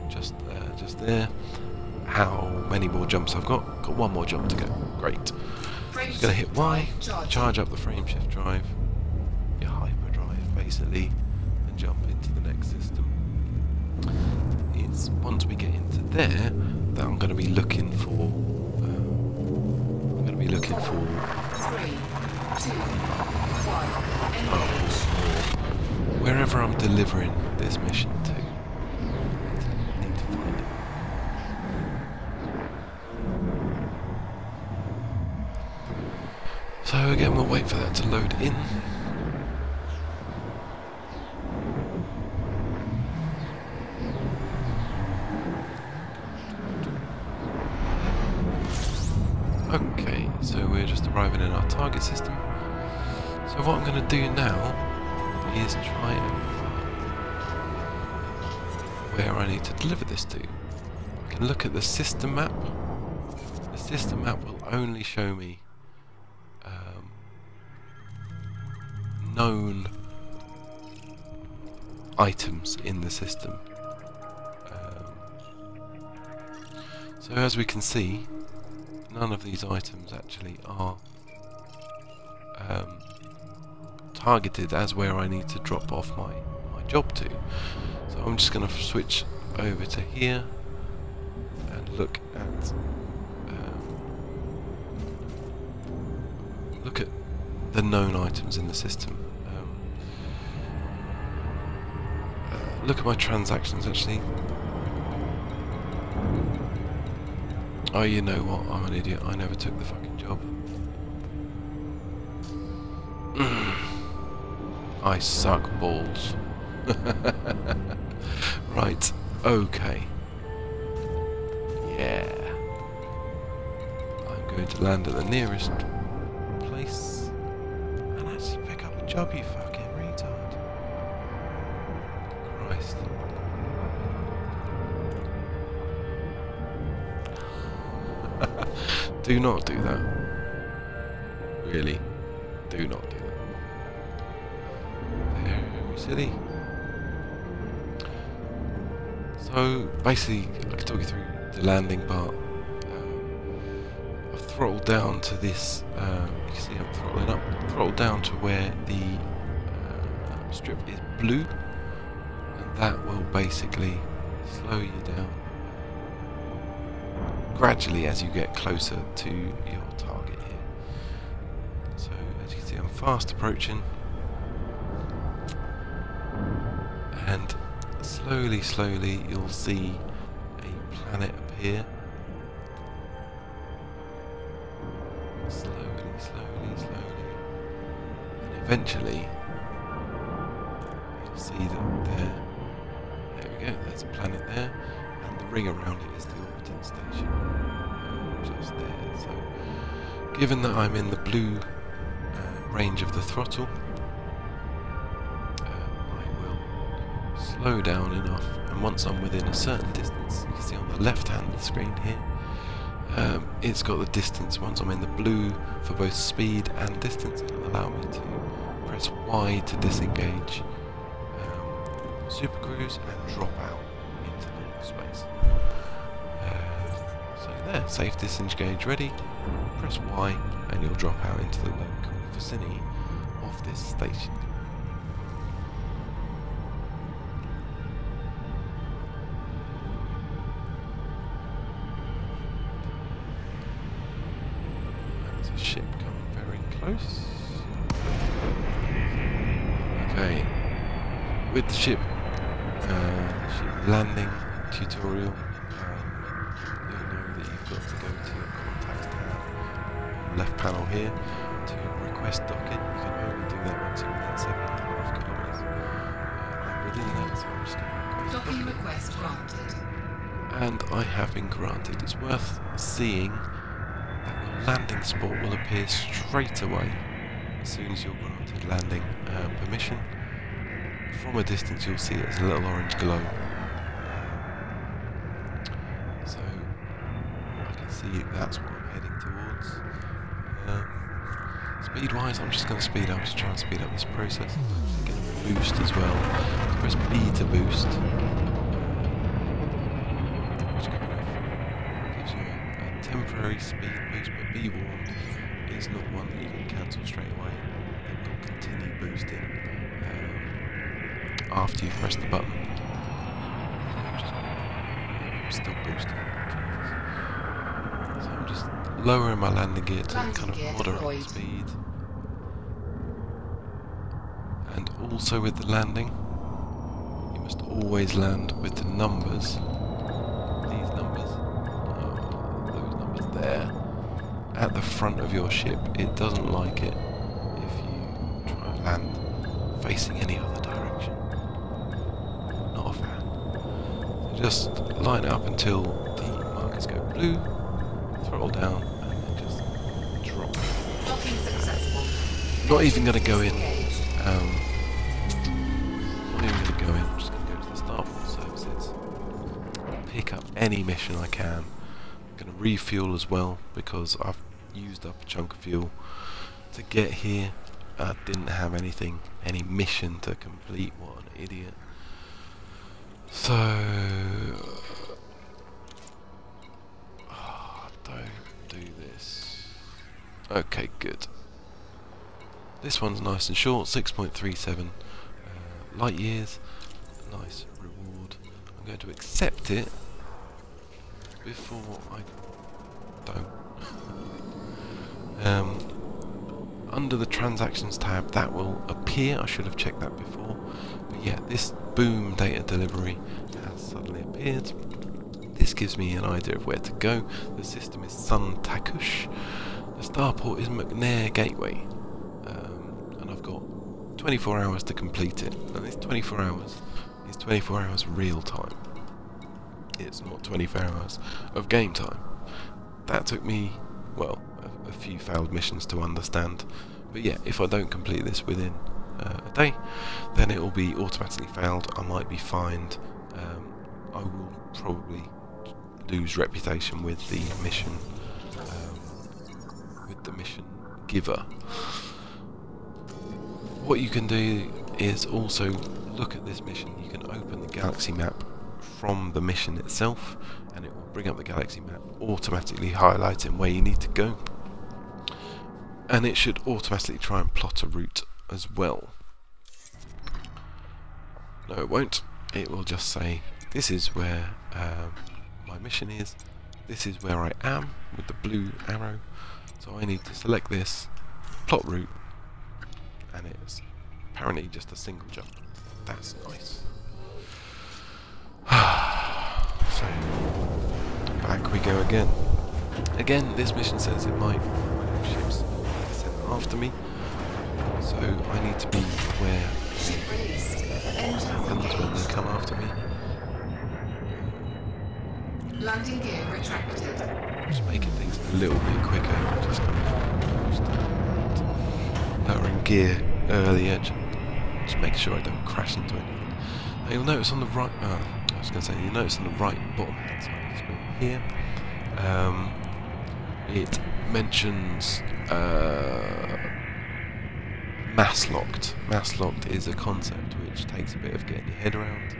just there, how many more jumps I've got. Got one more jump to go. Great. I'm just going to hit Y, charge up the frame shift drive, your hyperdrive basically, and jump into the next system. It's once we get into there that I'm going to be looking for. I'm going to be looking for. 3, 2, 1, Wherever I'm delivering this mission to. I need to find it. So again, we'll wait for that to load in. Okay, so we're just arriving in our target system. So what I'm going to do now is try and find where I need to deliver this to. I can look at the system map. The system map will only show me known items in the system. So as we can see, none of these items actually are targeted as where I need to drop off my job to. So I'm just going to switch over to here and look at the known items in the system. Look at my transactions actually. Oh, you know what? I'm an idiot. I never took the fucking job. I suck balls. Right. Okay. Yeah. I'm going to land at the nearest place and actually pick up a job, you fucking retard. Christ. Do not do that. Really. Do not do that. Very silly. So basically, I can talk you through the landing part. I've throttled down to this. You can see I'm throttling up. Throttled down to where the strip is blue, and that will basically slow you down gradually as you get closer to your target here. So as you can see, I'm fast approaching, and slowly you'll see a planet appear. Slowly, and eventually you'll see that there we go, there's a planet there, and the ring around it is the orbiting station, just there. So given that I'm in the blue range of the throttle, I will slow down enough, and once I'm within a certain distance, you can see on the left hand of the screen here, it's got the distance. Once I'm in the blue for both speed and distance, it'll allow me to press Y to disengage Super Cruise and drop out into normal space. So there, safe disengage ready, press Y and you'll drop out into the local vicinity of this station. Ship coming very close. Okay, with the ship landing tutorial, you'll know that you've got to go to your contacts tab, left panel here, to request docking. You can only do that once you're within 7.5 kilometers. And within that, so I'm just going to request Docking request granted. and I have been granted. It's worth seeing landing spot will appear straight away as soon as you're granted landing permission. From a distance you'll see it as a little orange glow. So I can see that's what I'm heading towards. Speed wise, I'm just going to speed up, just try and speed up this process. Get a boost as well. So press B to boost. Temporary speed boost, but be warned, is not one that you can cancel straight away. It will continue boosting after you've pressed the button. Still boosting. So I'm just lowering my landing gear to kind of moderate speed. And also with the landing, you must always land with the numbers. There at the front of your ship. It doesn't like it if you try and land facing any other direction. Not a fan. So just line it up until the markers go blue, throttle down, and then just drop. Docking successful. Not even going to go in. Not even going to go in. I'm just going to go to the starport services, pick up any mission I can. Going to refuel as well because I've used up a chunk of fuel to get here. I didn't have any mission to complete. What an idiot. So don't do this. Okay, good. This one's nice and short, 6.37 light years. Nice reward. I'm going to accept it before I don't. Under the transactions tab that will appear. I should have checked that before, but yeah, this boom data delivery has suddenly appeared. This gives me an idea of where to go. The system is Sun Takush. The starport is McNair Gateway, and I've got 24 hours to complete it. And it's 24 hours. It's 24 hours real time. It's not 24 hours of game time. That took me, well, a few failed missions to understand. But yeah, if I don't complete this within a day, then it will be automatically failed. I might be fined. I will probably lose reputation with the mission giver. What you can do is also look at this mission. You can open the galaxy map from the mission itself, and it will bring up the galaxy map, automatically highlighting where you need to go, and it should automatically try and plot a route as well. No, it won't. It will just say this is where my mission is. This is where I am with the blue arrow. So I need to select this, plot route, and it's apparently just a single jump. That's nice. So back we go again. Again, this mission says it might ships sent after me, so I need to be aware what happens when they come after me. Landing gear retracted. Just making things a little bit quicker. Just lowering gear earlier. Just make sure I don't crash into anything. Now you'll notice on the right. I was going to say, you notice on the right bottom hand side of the screen here, it mentions mass locked. Mass locked is a concept which takes a bit of getting your head around,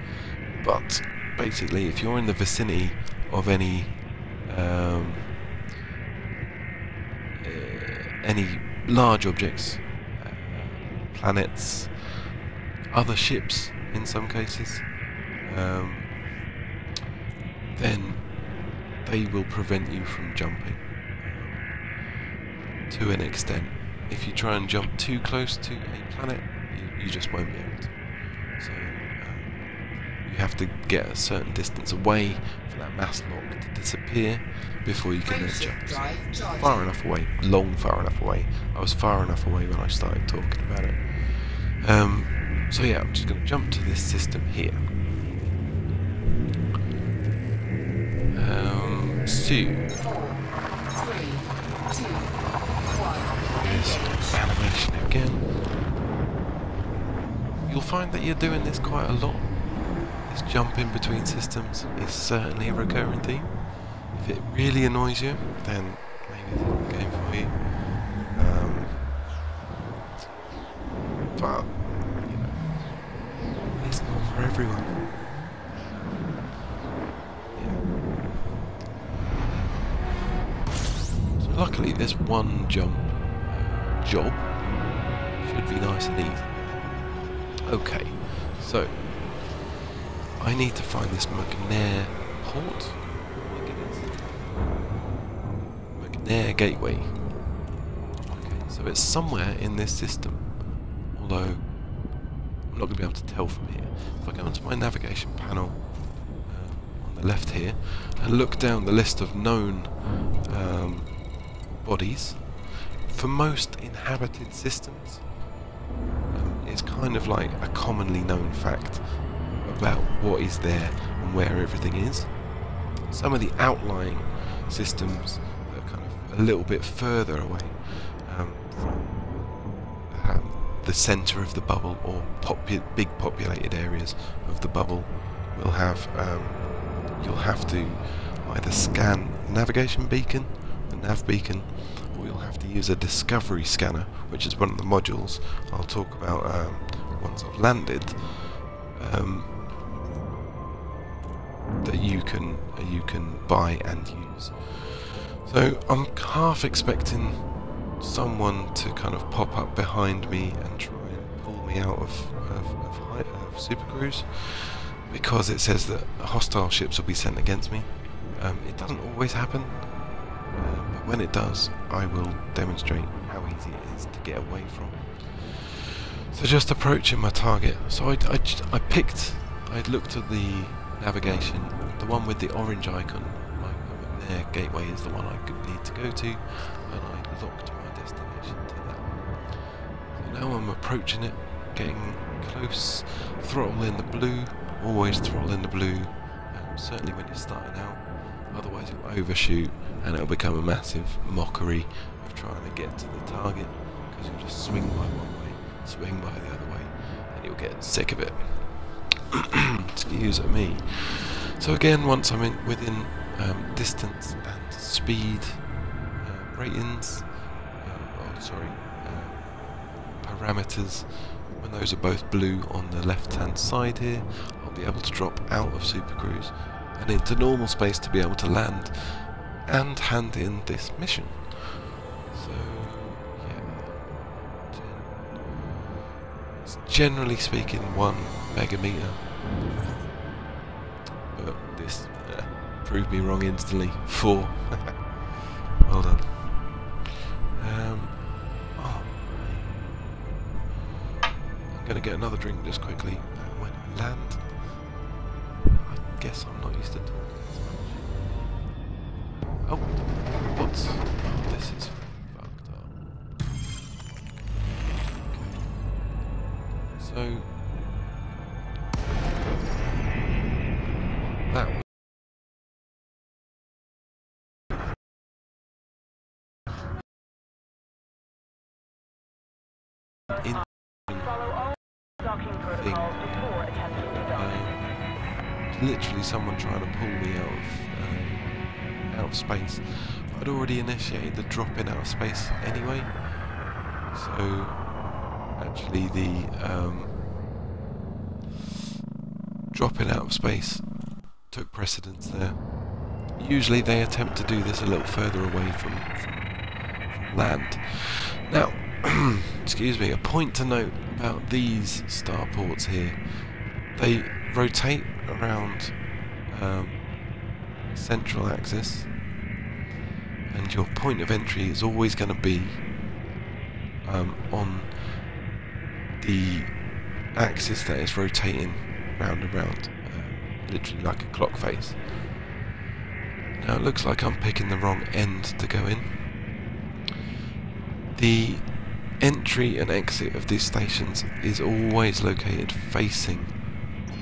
but basically, if you're in the vicinity of any large objects, planets, other ships in some cases, then they will prevent you from jumping to an extent. If you try and jump too close to a planet, you just won't be able to. So you have to get a certain distance away for that mass lock to disappear before you can then jump. So far enough away, far enough away. I was far enough away when I started talking about it. So yeah, I'm just going to jump to this system here. So this animation again. You'll find that you're doing this quite a lot. This jump in between systems is certainly a recurring theme. If it really annoys you, then maybe this isn't the game for you. But you know, it's not for everyone. So luckily, this one jump job should be nice and easy. Okay, so I need to find this McNair port. McNair gateway. Okay, so it's somewhere in this system, although I'm not going to be able to tell from here. If I go onto my navigation panel on the left here and look down the list of known bodies, for most inhabited systems, it's kind of like a commonly known fact about what is there and where everything is. Some of the outlying systems that are kind of a little bit further away from the centre of the bubble, or big populated areas of the bubble, will have you'll have to either scan the navigation beacon, the nav beacon, or you'll have to use a discovery scanner, which is one of the modules I'll talk about once I've landed, that you can buy and use. So I'm half expecting someone to kind of pop up behind me and try and pull me out of Super Cruise, because it says that hostile ships will be sent against me. It doesn't always happen, but when it does, I will demonstrate how easy it is to get away from. So just approaching my target. So I looked at the navigation, the one with the orange icon. My McNair gateway is the one I need to go to, and I locked my destination to that. So now I'm approaching it, getting close, throttle in the blue, always throttle in the blue, certainly when you're starting out, otherwise you'll overshoot and it'll become a massive mockery of trying to get to the target, because you'll just swing by one way, swing by the other way, and you'll get sick of it. Excuse me. So again, once I'm within distance and speed ratings, parameters, when those are both blue on the left hand side here, I'll be able to drop out of Super Cruise and into normal space to be able to land and hand in this mission. So yeah, it's generally speaking 1 megameter. but this proved me wrong instantly. 4. Well done. I'm going to get another drink just quickly when I land. I guess I'm not used to talking as much. Oh, what's... Oh, this is fucked up. Okay. So... that was... in... thing. Literally someone trying to pull me out of space. I'd already initiated the drop-in out of space anyway, so actually the drop-in out of space took precedence there. Usually they attempt to do this a little further away from land. Now, excuse me, a point to note about these starports here. They rotate around central axis, and your point of entry is always going to be on the axis that is rotating round and round, literally like a clock face. Now it looks like I'm picking the wrong end to go in. The entry and exit of these stations is always located facing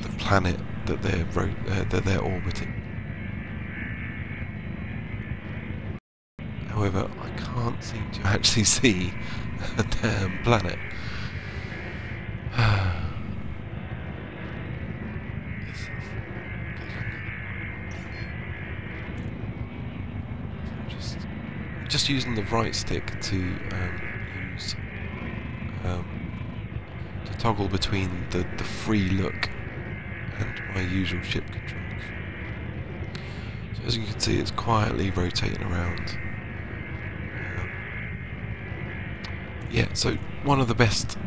the planet that they're orbiting. However, I can't seem to actually see a damn planet. Just using the right stick to toggle between the free look and my usual ship controls. So as you can see, it's quietly rotating around. Yeah, so one of the best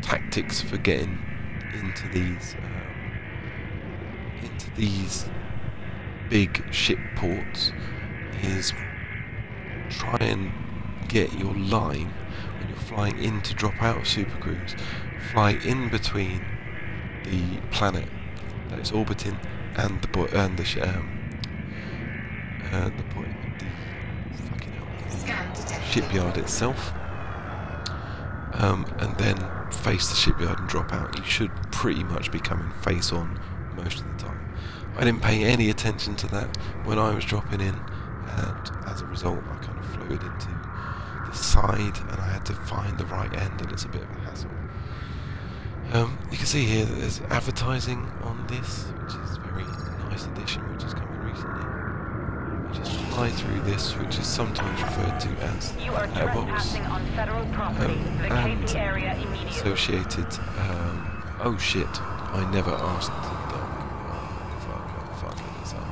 tactics for getting into these big ship ports is try and get your line when you're flying in to drop out of supercruise. Fly in between the planet that it's orbiting and the shipyard itself, and then face the shipyard and drop out. You should pretty much be coming face on most of the time. I didn't pay any attention to that when I was dropping in, and as a result I kind of floated into the side and I had to find the right end, and it's a bit of a hassle. You can see here that there's advertising on this, which is a very nice addition which has come in recently. I just fly through this, which is sometimes referred to as letterbox, and associated, oh shit, I never asked the dock. I'm fucking this up.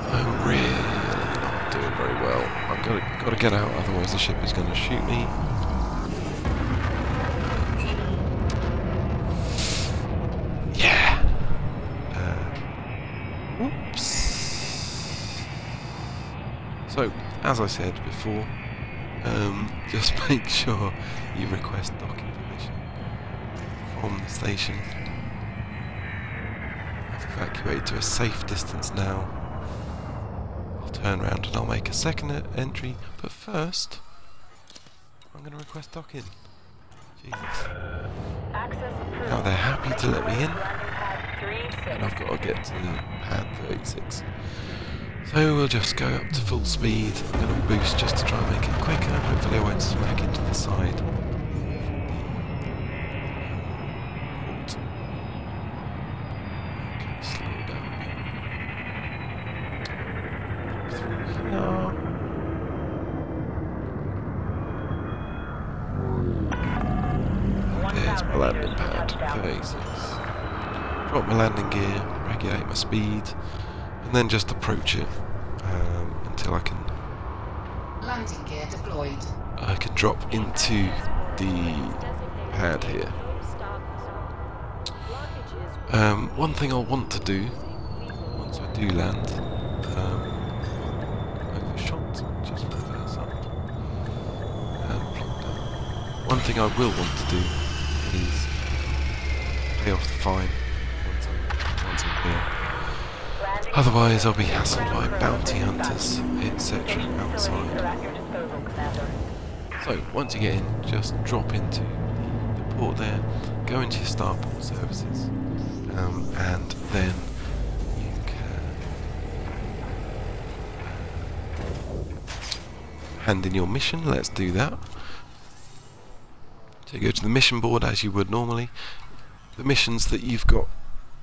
I'm really not doing very well. I've got to get out, otherwise the ship is going to shoot me. Yeah. Oops. So, as I said before, just make sure you request docking permission from the station. I've evacuated to a safe distance now. I'll turn around and I'll make a second entry, but first I'm going to request docking. Jesus. Now they're happy to let me in, and I've got to get to pad 36. So we'll just go up to full speed. I'm going to boost just to try and make it quicker. Hopefully I won't smack into the side. Okay, slow down a bit. Through here. There's my landing pad, 36. Drop my landing gear, regulate my speed, and then just approach it until I can. Landing gear deployed. I can drop into the pad here. One thing I'll want to do once I do land, overshot, just reverse up, plop down. One thing I will want to do is pay off the fine once I'm here. Otherwise I'll be hassled by bounty hunters, etc. outside. So once you get in, just drop into the port there, go into your starport services, and then you can hand in your mission. Let's do that. So you go to the mission board as you would normally. The missions that you've got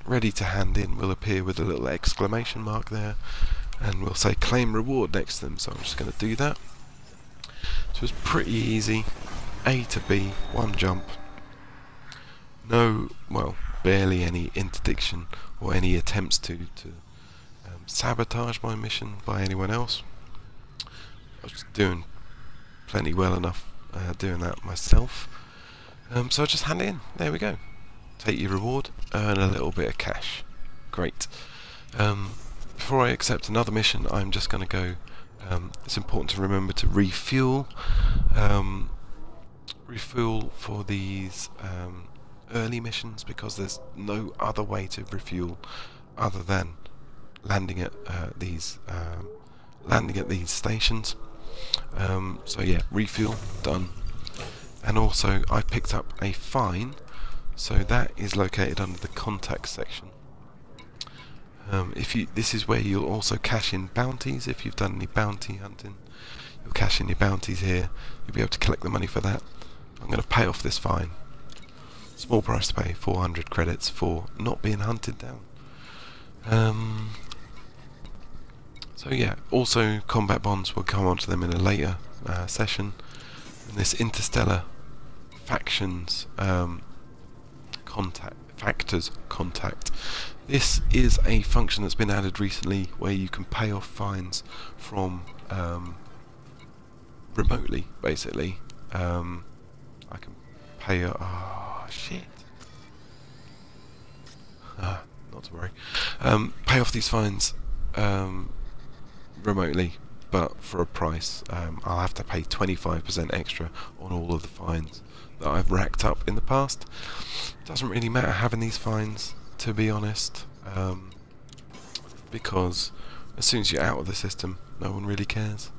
ready to hand in will appear with a little exclamation mark there, and we'll say claim reward next to them, so I'm just going to do that. So it's pretty easy, A to B, one jump, no, well, barely any interdiction or any attempts to sabotage my mission by anyone else. I was just doing plenty well enough doing that myself, so I just hand it in, there we go. Take your reward, earn a little bit of cash. Great. Before I accept another mission, I'm just going to go. It's important to remember to refuel. Refuel for these early missions, because there's no other way to refuel other than landing at these stations. So yeah, refuel done. And also, I picked up a fine. So that is located under the contact section. This is where you'll also cash in bounties. If you've done any bounty hunting, you'll cash in your bounties here. You'll be able to collect the money for that. I'm going to pay off this fine. Small price to pay, 400 credits for not being hunted down. So yeah, also combat bonds, we'll come on to them in a later session. And this interstellar factions contact. This is a function that's been added recently where you can pay off fines from remotely, basically. I can pay not to worry. Pay off these fines remotely, but for a price. I'll have to pay 25% extra on all of the fines that I've racked up in the past. Doesn't really matter having these fines, to be honest, because as soon as you're out of the system, no one really cares.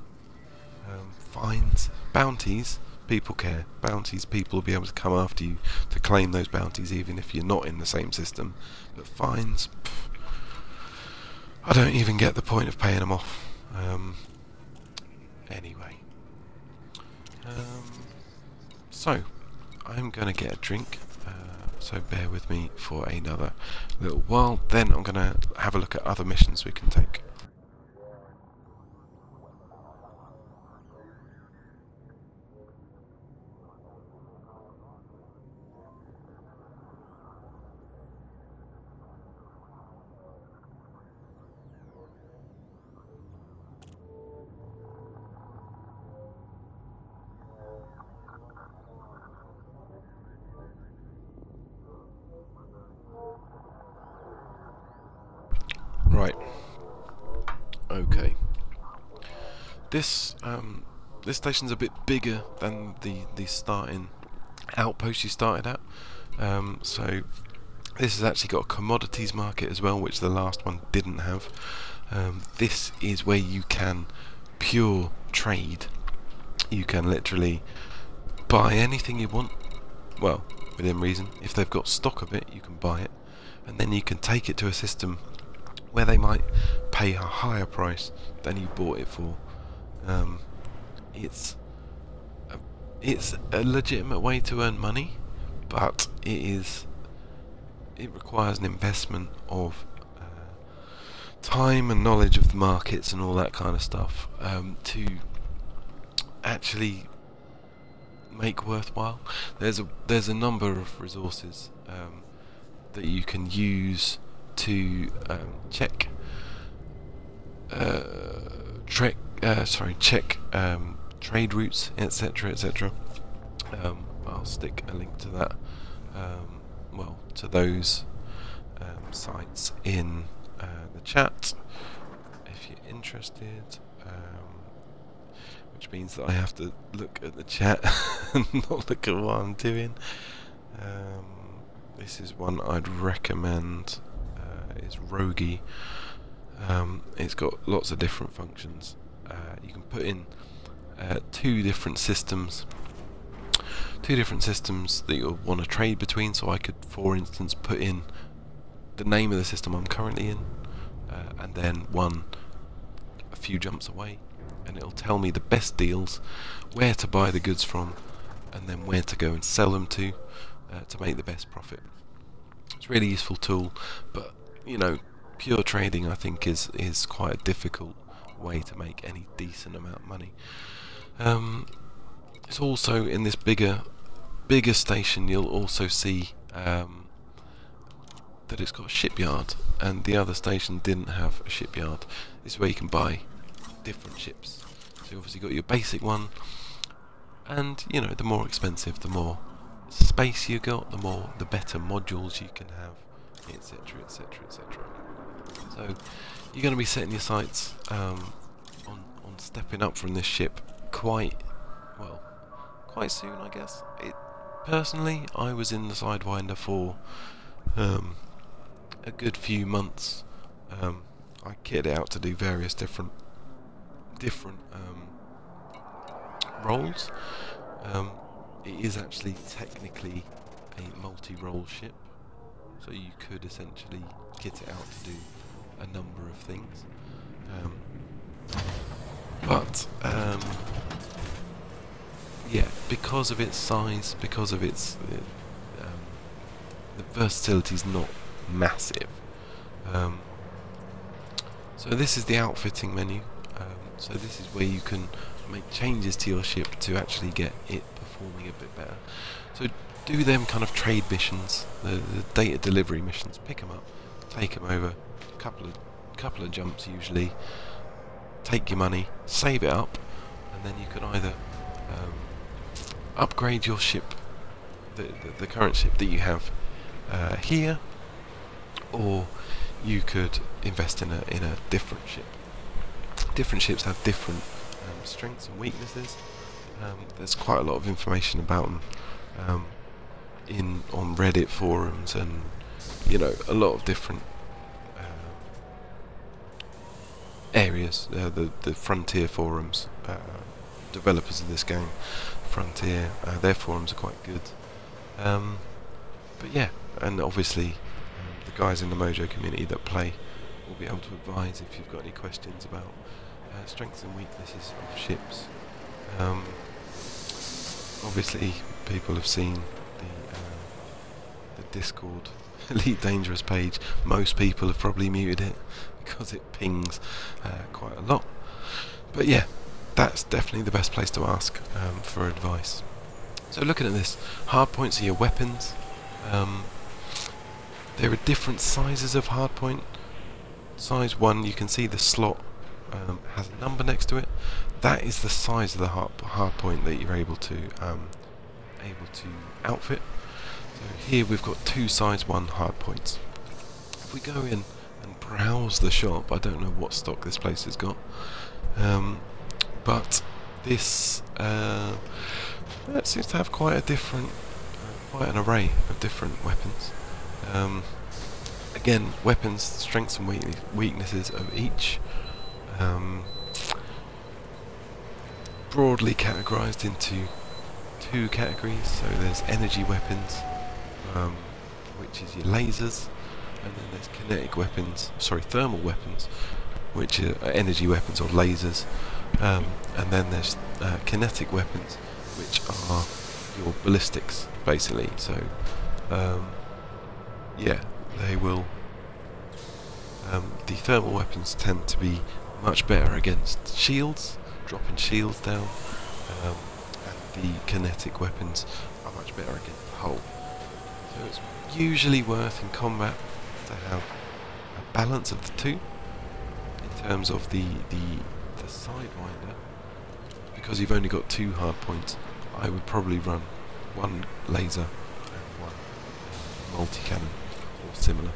Fines, bounties, people care. Bounties, people will be able to come after you to claim those bounties even if you're not in the same system. But fines, I don't even get the point of paying them off. Anyway, so I'm going to get a drink, so bear with me for another little while. Then I'm going to have a look at other missions we can take. Right. Okay. This station's a bit bigger than the starting outpost you started at. So this has actually got a commodities market as well, which the last one didn't have. This is where you can pure trade. You can literally buy anything you want. Well, within reason. If they've got stock of it, you can buy it, and then you can take it to a system where they might pay a higher price than you bought it for. It's a legitimate way to earn money, but it requires an investment of time and knowledge of the markets and all that kind of stuff to actually make worthwhile. There's a number of resources that you can use to check trade routes, etc., etc. I'll stick a link to that, well, to those sites in the chat if you're interested, which means that I have to look at the chat and not look at what I'm doing. This is one I'd recommend. It's Rogi. It's got lots of different functions. You can put in two different systems that you'll want to trade between. So I could, for instance, put in the name of the system I'm currently in, and then one a few jumps away, and it'll tell me the best deals, where to buy the goods from, and then where to go and sell them to make the best profit. It's a really useful tool, but you know, pure trading I think is quite a difficult way to make any decent amount of money. It's also in this bigger station, you'll also see that it's got a shipyard, and the other station didn't have a shipyard. This is where you can buy different ships. So you obviously got your basic one, and you know, the more expensive, the more space you got, the better modules you can have, etc, etc, etc. So you're going to be setting your sights on stepping up from this ship quite soon, I guess. Personally, I was in the Sidewinder for a good few months. I kitted it out to do various different roles. It is actually technically a multi-role ship, so you could essentially kit it out to do a number of things. Yeah, because of its size, because of its the versatility is not massive. So this is the outfitting menu. So this is where you can make changes to your ship to actually get it performing a bit better. So do them kind of trade missions, the data delivery missions. Pick them up, take them over, couple of jumps usually. Take your money, save it up, and then you can either upgrade your ship, the current ship that you have here, or you could invest in a different ship. Different ships have different strengths and weaknesses. There's quite a lot of information about them on Reddit forums, and you know, a lot of different areas. The Frontier forums, developers of this game, Frontier, their forums are quite good. But yeah, and obviously the guys in the Mojo community that play will be able to advise if you've got any questions about strengths and weaknesses of ships. Obviously people have seen the Discord Elite Dangerous page. Most people have probably muted it because it pings quite a lot. But yeah, that's definitely the best place to ask for advice. So looking at this, hardpoints are your weapons. There are different sizes of hardpoint. Size 1, you can see the slot has a number next to it. That is the size of the hardpoint that you're able to outfit. So here we've got two size 1 hardpoints. If we go in and browse the shop, I don't know what stock this place has got, but this seems to have quite an array of different weapons. Again, weapons, strengths and weaknesses of each, broadly categorized into 2 categories. So there's energy weapons, which is your lasers, and then there's thermal weapons, which are energy weapons or lasers, and then there's kinetic weapons, which are your ballistics, basically. So yeah, they will. The thermal weapons tend to be much better against shields, dropping shields down, and the kinetic weapons are much better against hull. So it's usually worth in combat to have a balance of the two. In terms of the Sidewinder, because you've only got 2 hard points, I would probably run one laser and one multi-cannon or similar,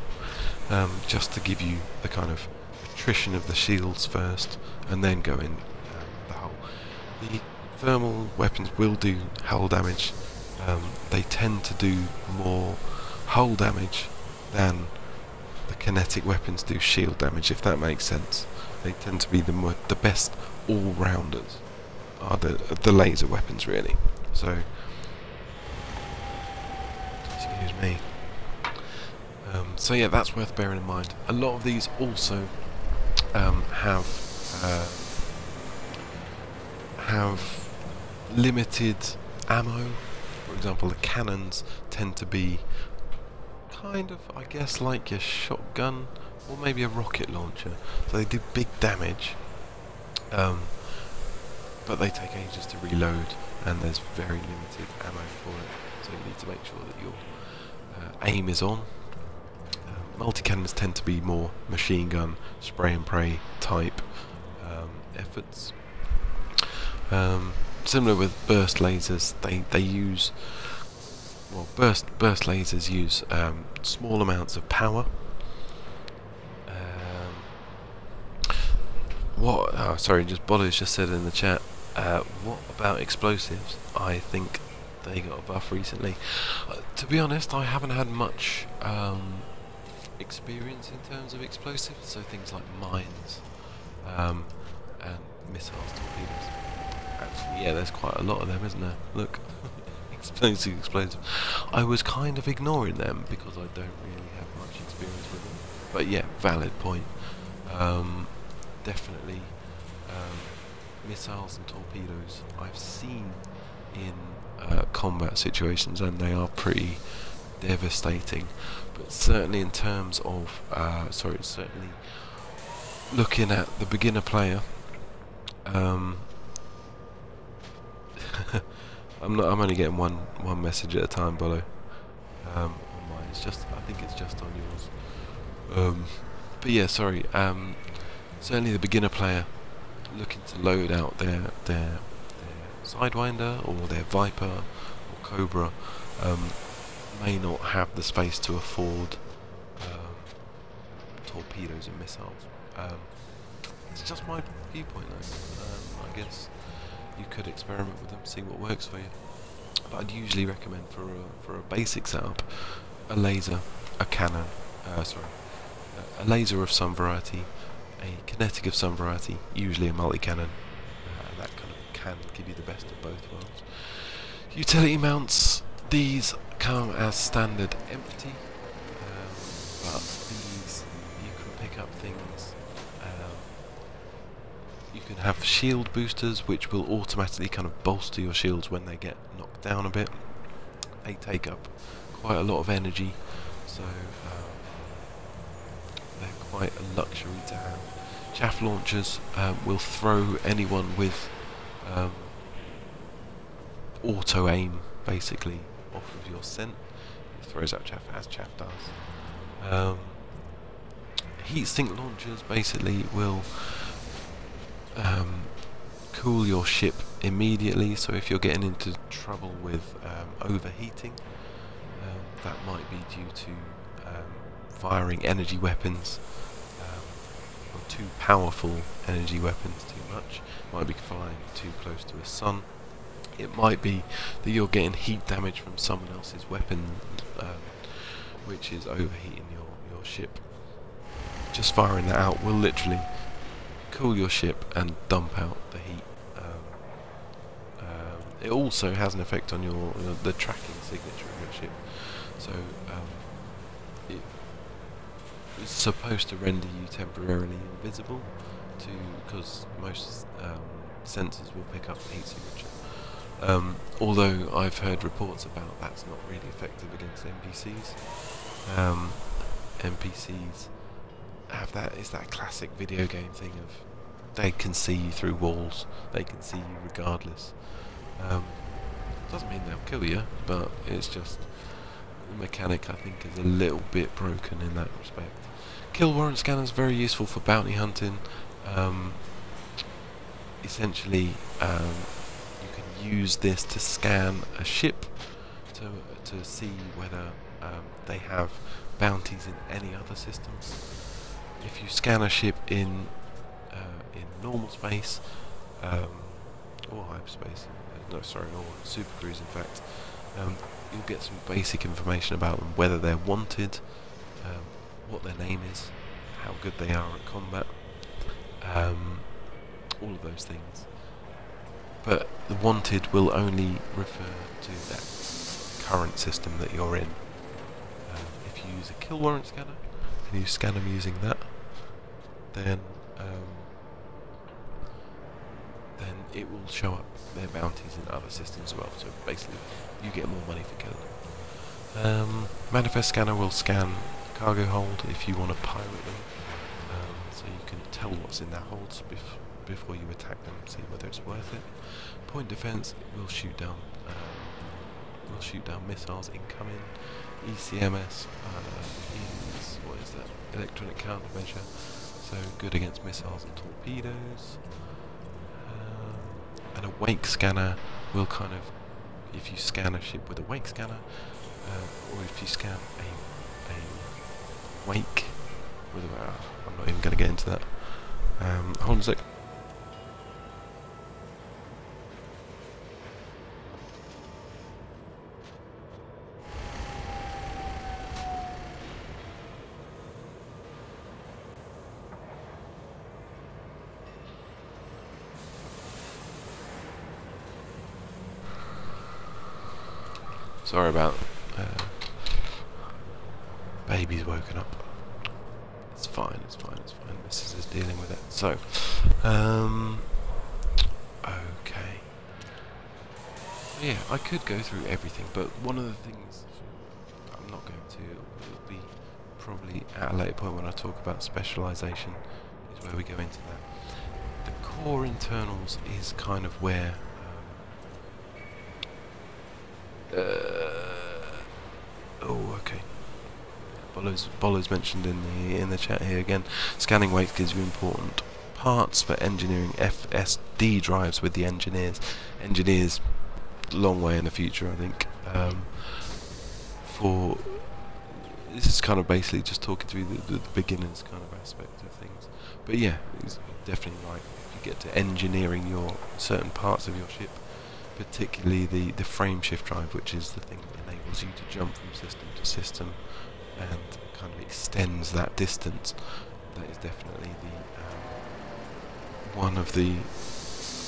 just to give you the kind of attrition of the shields first, and then go in the hull. The thermal weapons will do hull damage. They tend to do more hull damage than the kinetic weapons do shield damage, if that makes sense. They tend to be the best all-rounders are the laser weapons, really. So, excuse me. So yeah, that's worth bearing in mind. A lot of these also have limited ammo. For example, the cannons tend to be kind of, I guess, like your shotgun or maybe a rocket launcher. So they do big damage, but they take ages to reload, and there's very limited ammo for it. So you need to make sure that your aim is on. Multi-cannons tend to be more machine gun, spray and pray type efforts. Similar with burst lasers, they use, well, burst lasers use small amounts of power. Sorry, Bolo's just said in the chat, what about explosives? I think they got a buff recently. To be honest, I haven't had much experience in terms of explosives, so things like mines and missiles, torpedoes. Actually, yeah, there's quite a lot of them, isn't there? Look, explosives. I was kind of ignoring them because I don't really have much experience with them. But yeah, valid point. Definitely, missiles and torpedoes I've seen in combat situations, and they are pretty devastating. But certainly in terms of, certainly looking at the beginner player, I'm only getting one message at a time, Bolo. On mine, I think it's just on yours. But yeah, sorry. Certainly the beginner player looking to load out their Sidewinder or their Viper or Cobra may not have the space to afford torpedoes and missiles. It's just my viewpoint, though. I guess you could experiment with them, see what works for you. But I'd usually recommend for a basic setup a laser, a cannon, a laser of some variety, a kinetic of some variety, usually a multi-cannon. That kind of can give you the best of both worlds. Utility mounts, these come as standard empty, but these you can pick up things. You can have shield boosters, which will automatically kind of bolster your shields when they get knocked down a bit. They take up quite a lot of energy, so they're quite a luxury to have. Chaff launchers will throw anyone with auto aim, basically, off of your scent. It throws out chaff as chaff does. Heat sink launchers basically will cool your ship immediately, so if you're getting into trouble with overheating, that might be due to firing energy weapons, or too powerful energy weapons too much. Might be flying too close to a sun. It might be that you're getting heat damage from someone else's weapon, which is overheating your ship. Just firing that out will literally cool your ship and dump out the heat. It also has an effect on the tracking signature of your ship. So it's supposed to render you temporarily invisible, because most sensors will pick up the heat signature. Although I've heard reports about that's not really effective against NPCs. NPCs have it's that classic video game thing of they can see you through walls, they can see you regardless. Doesn't mean they'll kill you, but it's just the mechanic, I think, is a little bit broken in that respect. Kill warrant scanners, very useful for bounty hunting. Essentially, you can use this to scan a ship to see whether they have bounties in any other systems. If you scan a ship in normal space or hyperspace, no, sorry, or super cruise, in fact, you'll get some basic information about them, whether they're wanted, what their name is, how good they are at combat, all of those things. But the wanted will only refer to that current system that you're in. If you use a kill warrant scanner and you scan them using that, then it will show up their bounties in other systems as well. So basically, you get more money for killing them. Manifest scanner will scan cargo hold if you want to pirate them, so you can tell what's in their holds before you attack them, see whether it's worth it. Point defense will shoot down missiles incoming. ECMS is, what is that? Electronic countermeasure, so good against missiles and torpedoes. And a wake scanner will kind of, if you scan a ship with a wake scanner, or if you scan a wake with I'm not even going to get into that. Hold on a sec. Sorry about baby's woken up. It's fine, it's fine, it's fine. Mrs. is dealing with it. So, okay. Yeah, I could go through everything, but one of the things I'm not going to, will be probably at a later point when I talk about specialisation, is where we go into that. The core internals is kind of where oh, okay. Bolo's mentioned in the chat here again. Scanning wakes gives you important parts for engineering FSD drives with the engineers. Engineers, long way in the future, I think. For this is kind of basically just talking through the beginners kind of aspect of things. But yeah, it's definitely right. If you get to engineering your certain parts of your ship, particularly the frame shift drive, which is the thing that enables you to jump from system to system and kind of extends that distance. That is definitely the one of the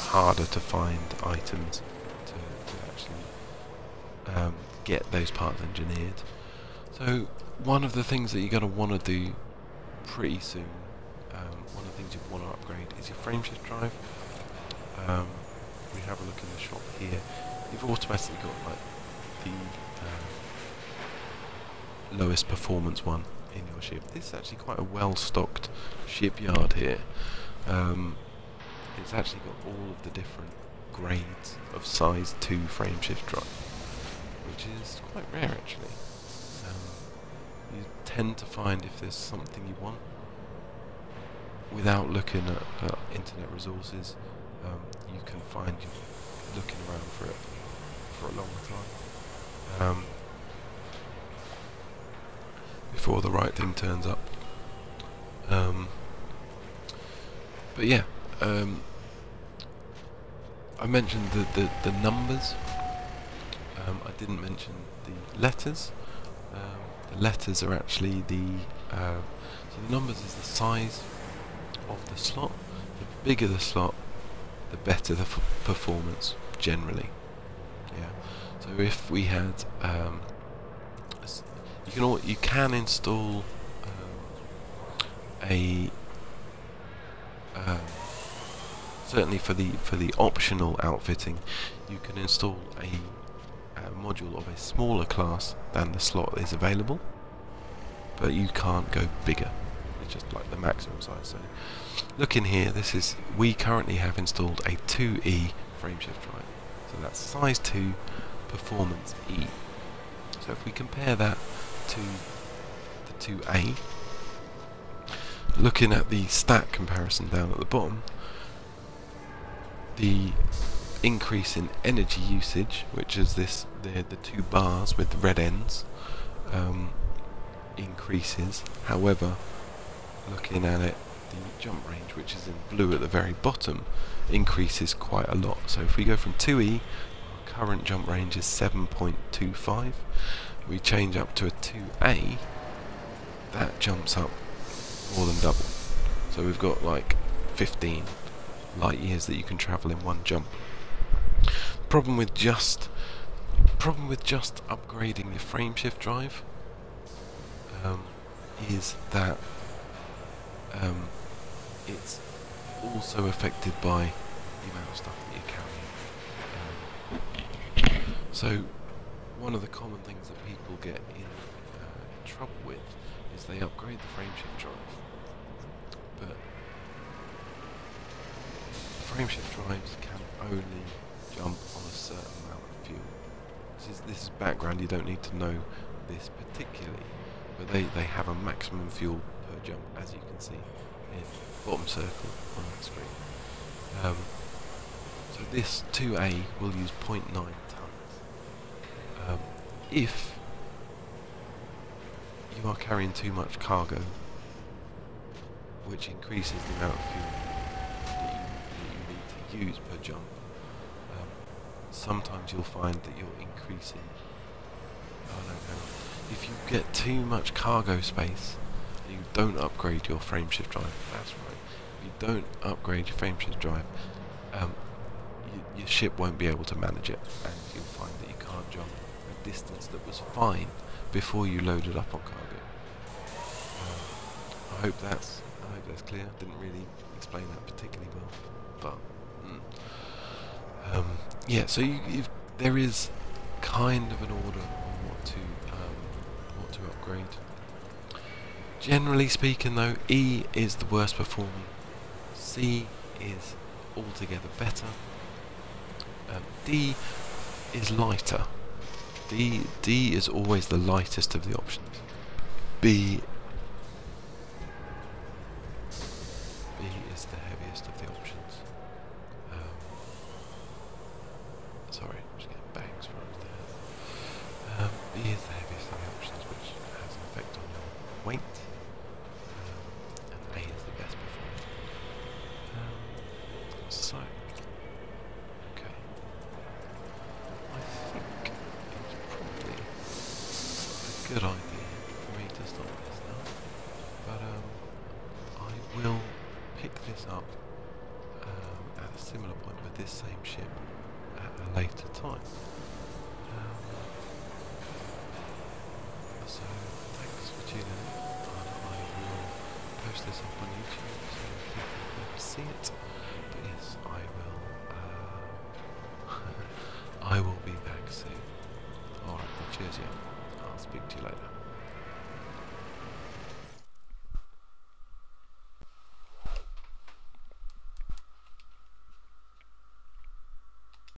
harder to find items to actually get those parts engineered. So one of the things that you're going to want to do pretty soon, one of the things you want to upgrade is your frame shift drive. We have a look in the shop here. You've automatically got like the lowest performance one in your ship. This is actually quite a well-stocked shipyard here. It's actually got all of the different grades of size 2 frame shift drive, which is quite rare actually. You tend to find if there's something you want, without looking at internet resources, you can find you looking around for it for a long time before the right thing turns up. But yeah, I mentioned the numbers. I didn't mention the letters. The letters are actually so the numbers is the size of the slot. The bigger the slot, the better the performance generally. Yeah. So if we had, you can install certainly for the optional outfitting, you can install a module of a smaller class than the slot is available, but you can't go bigger. It's just like the maximum size. So look in here, we currently have installed a 2E frameshift drive. So that's size 2, performance E. So if we compare that to the 2A, looking at the stat comparison down at the bottom, the increase in energy usage, which is this the two bars with the red ends, increases. However, looking at it, the jump range, which is in blue at the very bottom, increases quite a lot. So if we go from 2E, our current jump range is 7.25. We change up to a 2A, that jumps up more than double. So we've got like 15 light years that you can travel in one jump. Problem with just upgrading your frameshift drive is that it's also affected by the amount of stuff that you're carrying. So one of the common things that people get in trouble with is they upgrade the frameshift drive, but frameshift drives can only jump on a certain amount of fuel. This is background, you don't need to know this particularly, but they have a maximum fuel per jump, as you can see in the bottom circle on that screen. So this 2A will use 0.9 tons. If you are carrying too much cargo, which increases the amount of fuel that you need to use per jump, sometimes you'll find that you're increasing. Oh no, hang on. If you get too much cargo space, you don't upgrade your frameshift drive. That's right. If you don't upgrade your frameshift drive, your ship won't be able to manage it, and you'll find that you can't jump a distance that was fine before you loaded up on cargo. I hope that's clear. Didn't really explain that particularly well, but yeah. So there is kind of an order on what to upgrade. Generally speaking, though, E is the worst performing. C is altogether better. D is lighter. D is always the lightest of the options. B is the heaviest of the options. Sorry, I'm just getting bangs from upstairs. B is the heaviest of the options, which has an effect on your weight. And A is the best performing. So, okay. I think it's probably a good idea for me to stop this now. But I will pick this up at a similar point with this same ship at a later time. So thanks for tuning in, and I will post this up on YouTube so people can see it. But yes, I will be back soon. Alright, well cheers, yeah. I'll speak to you later.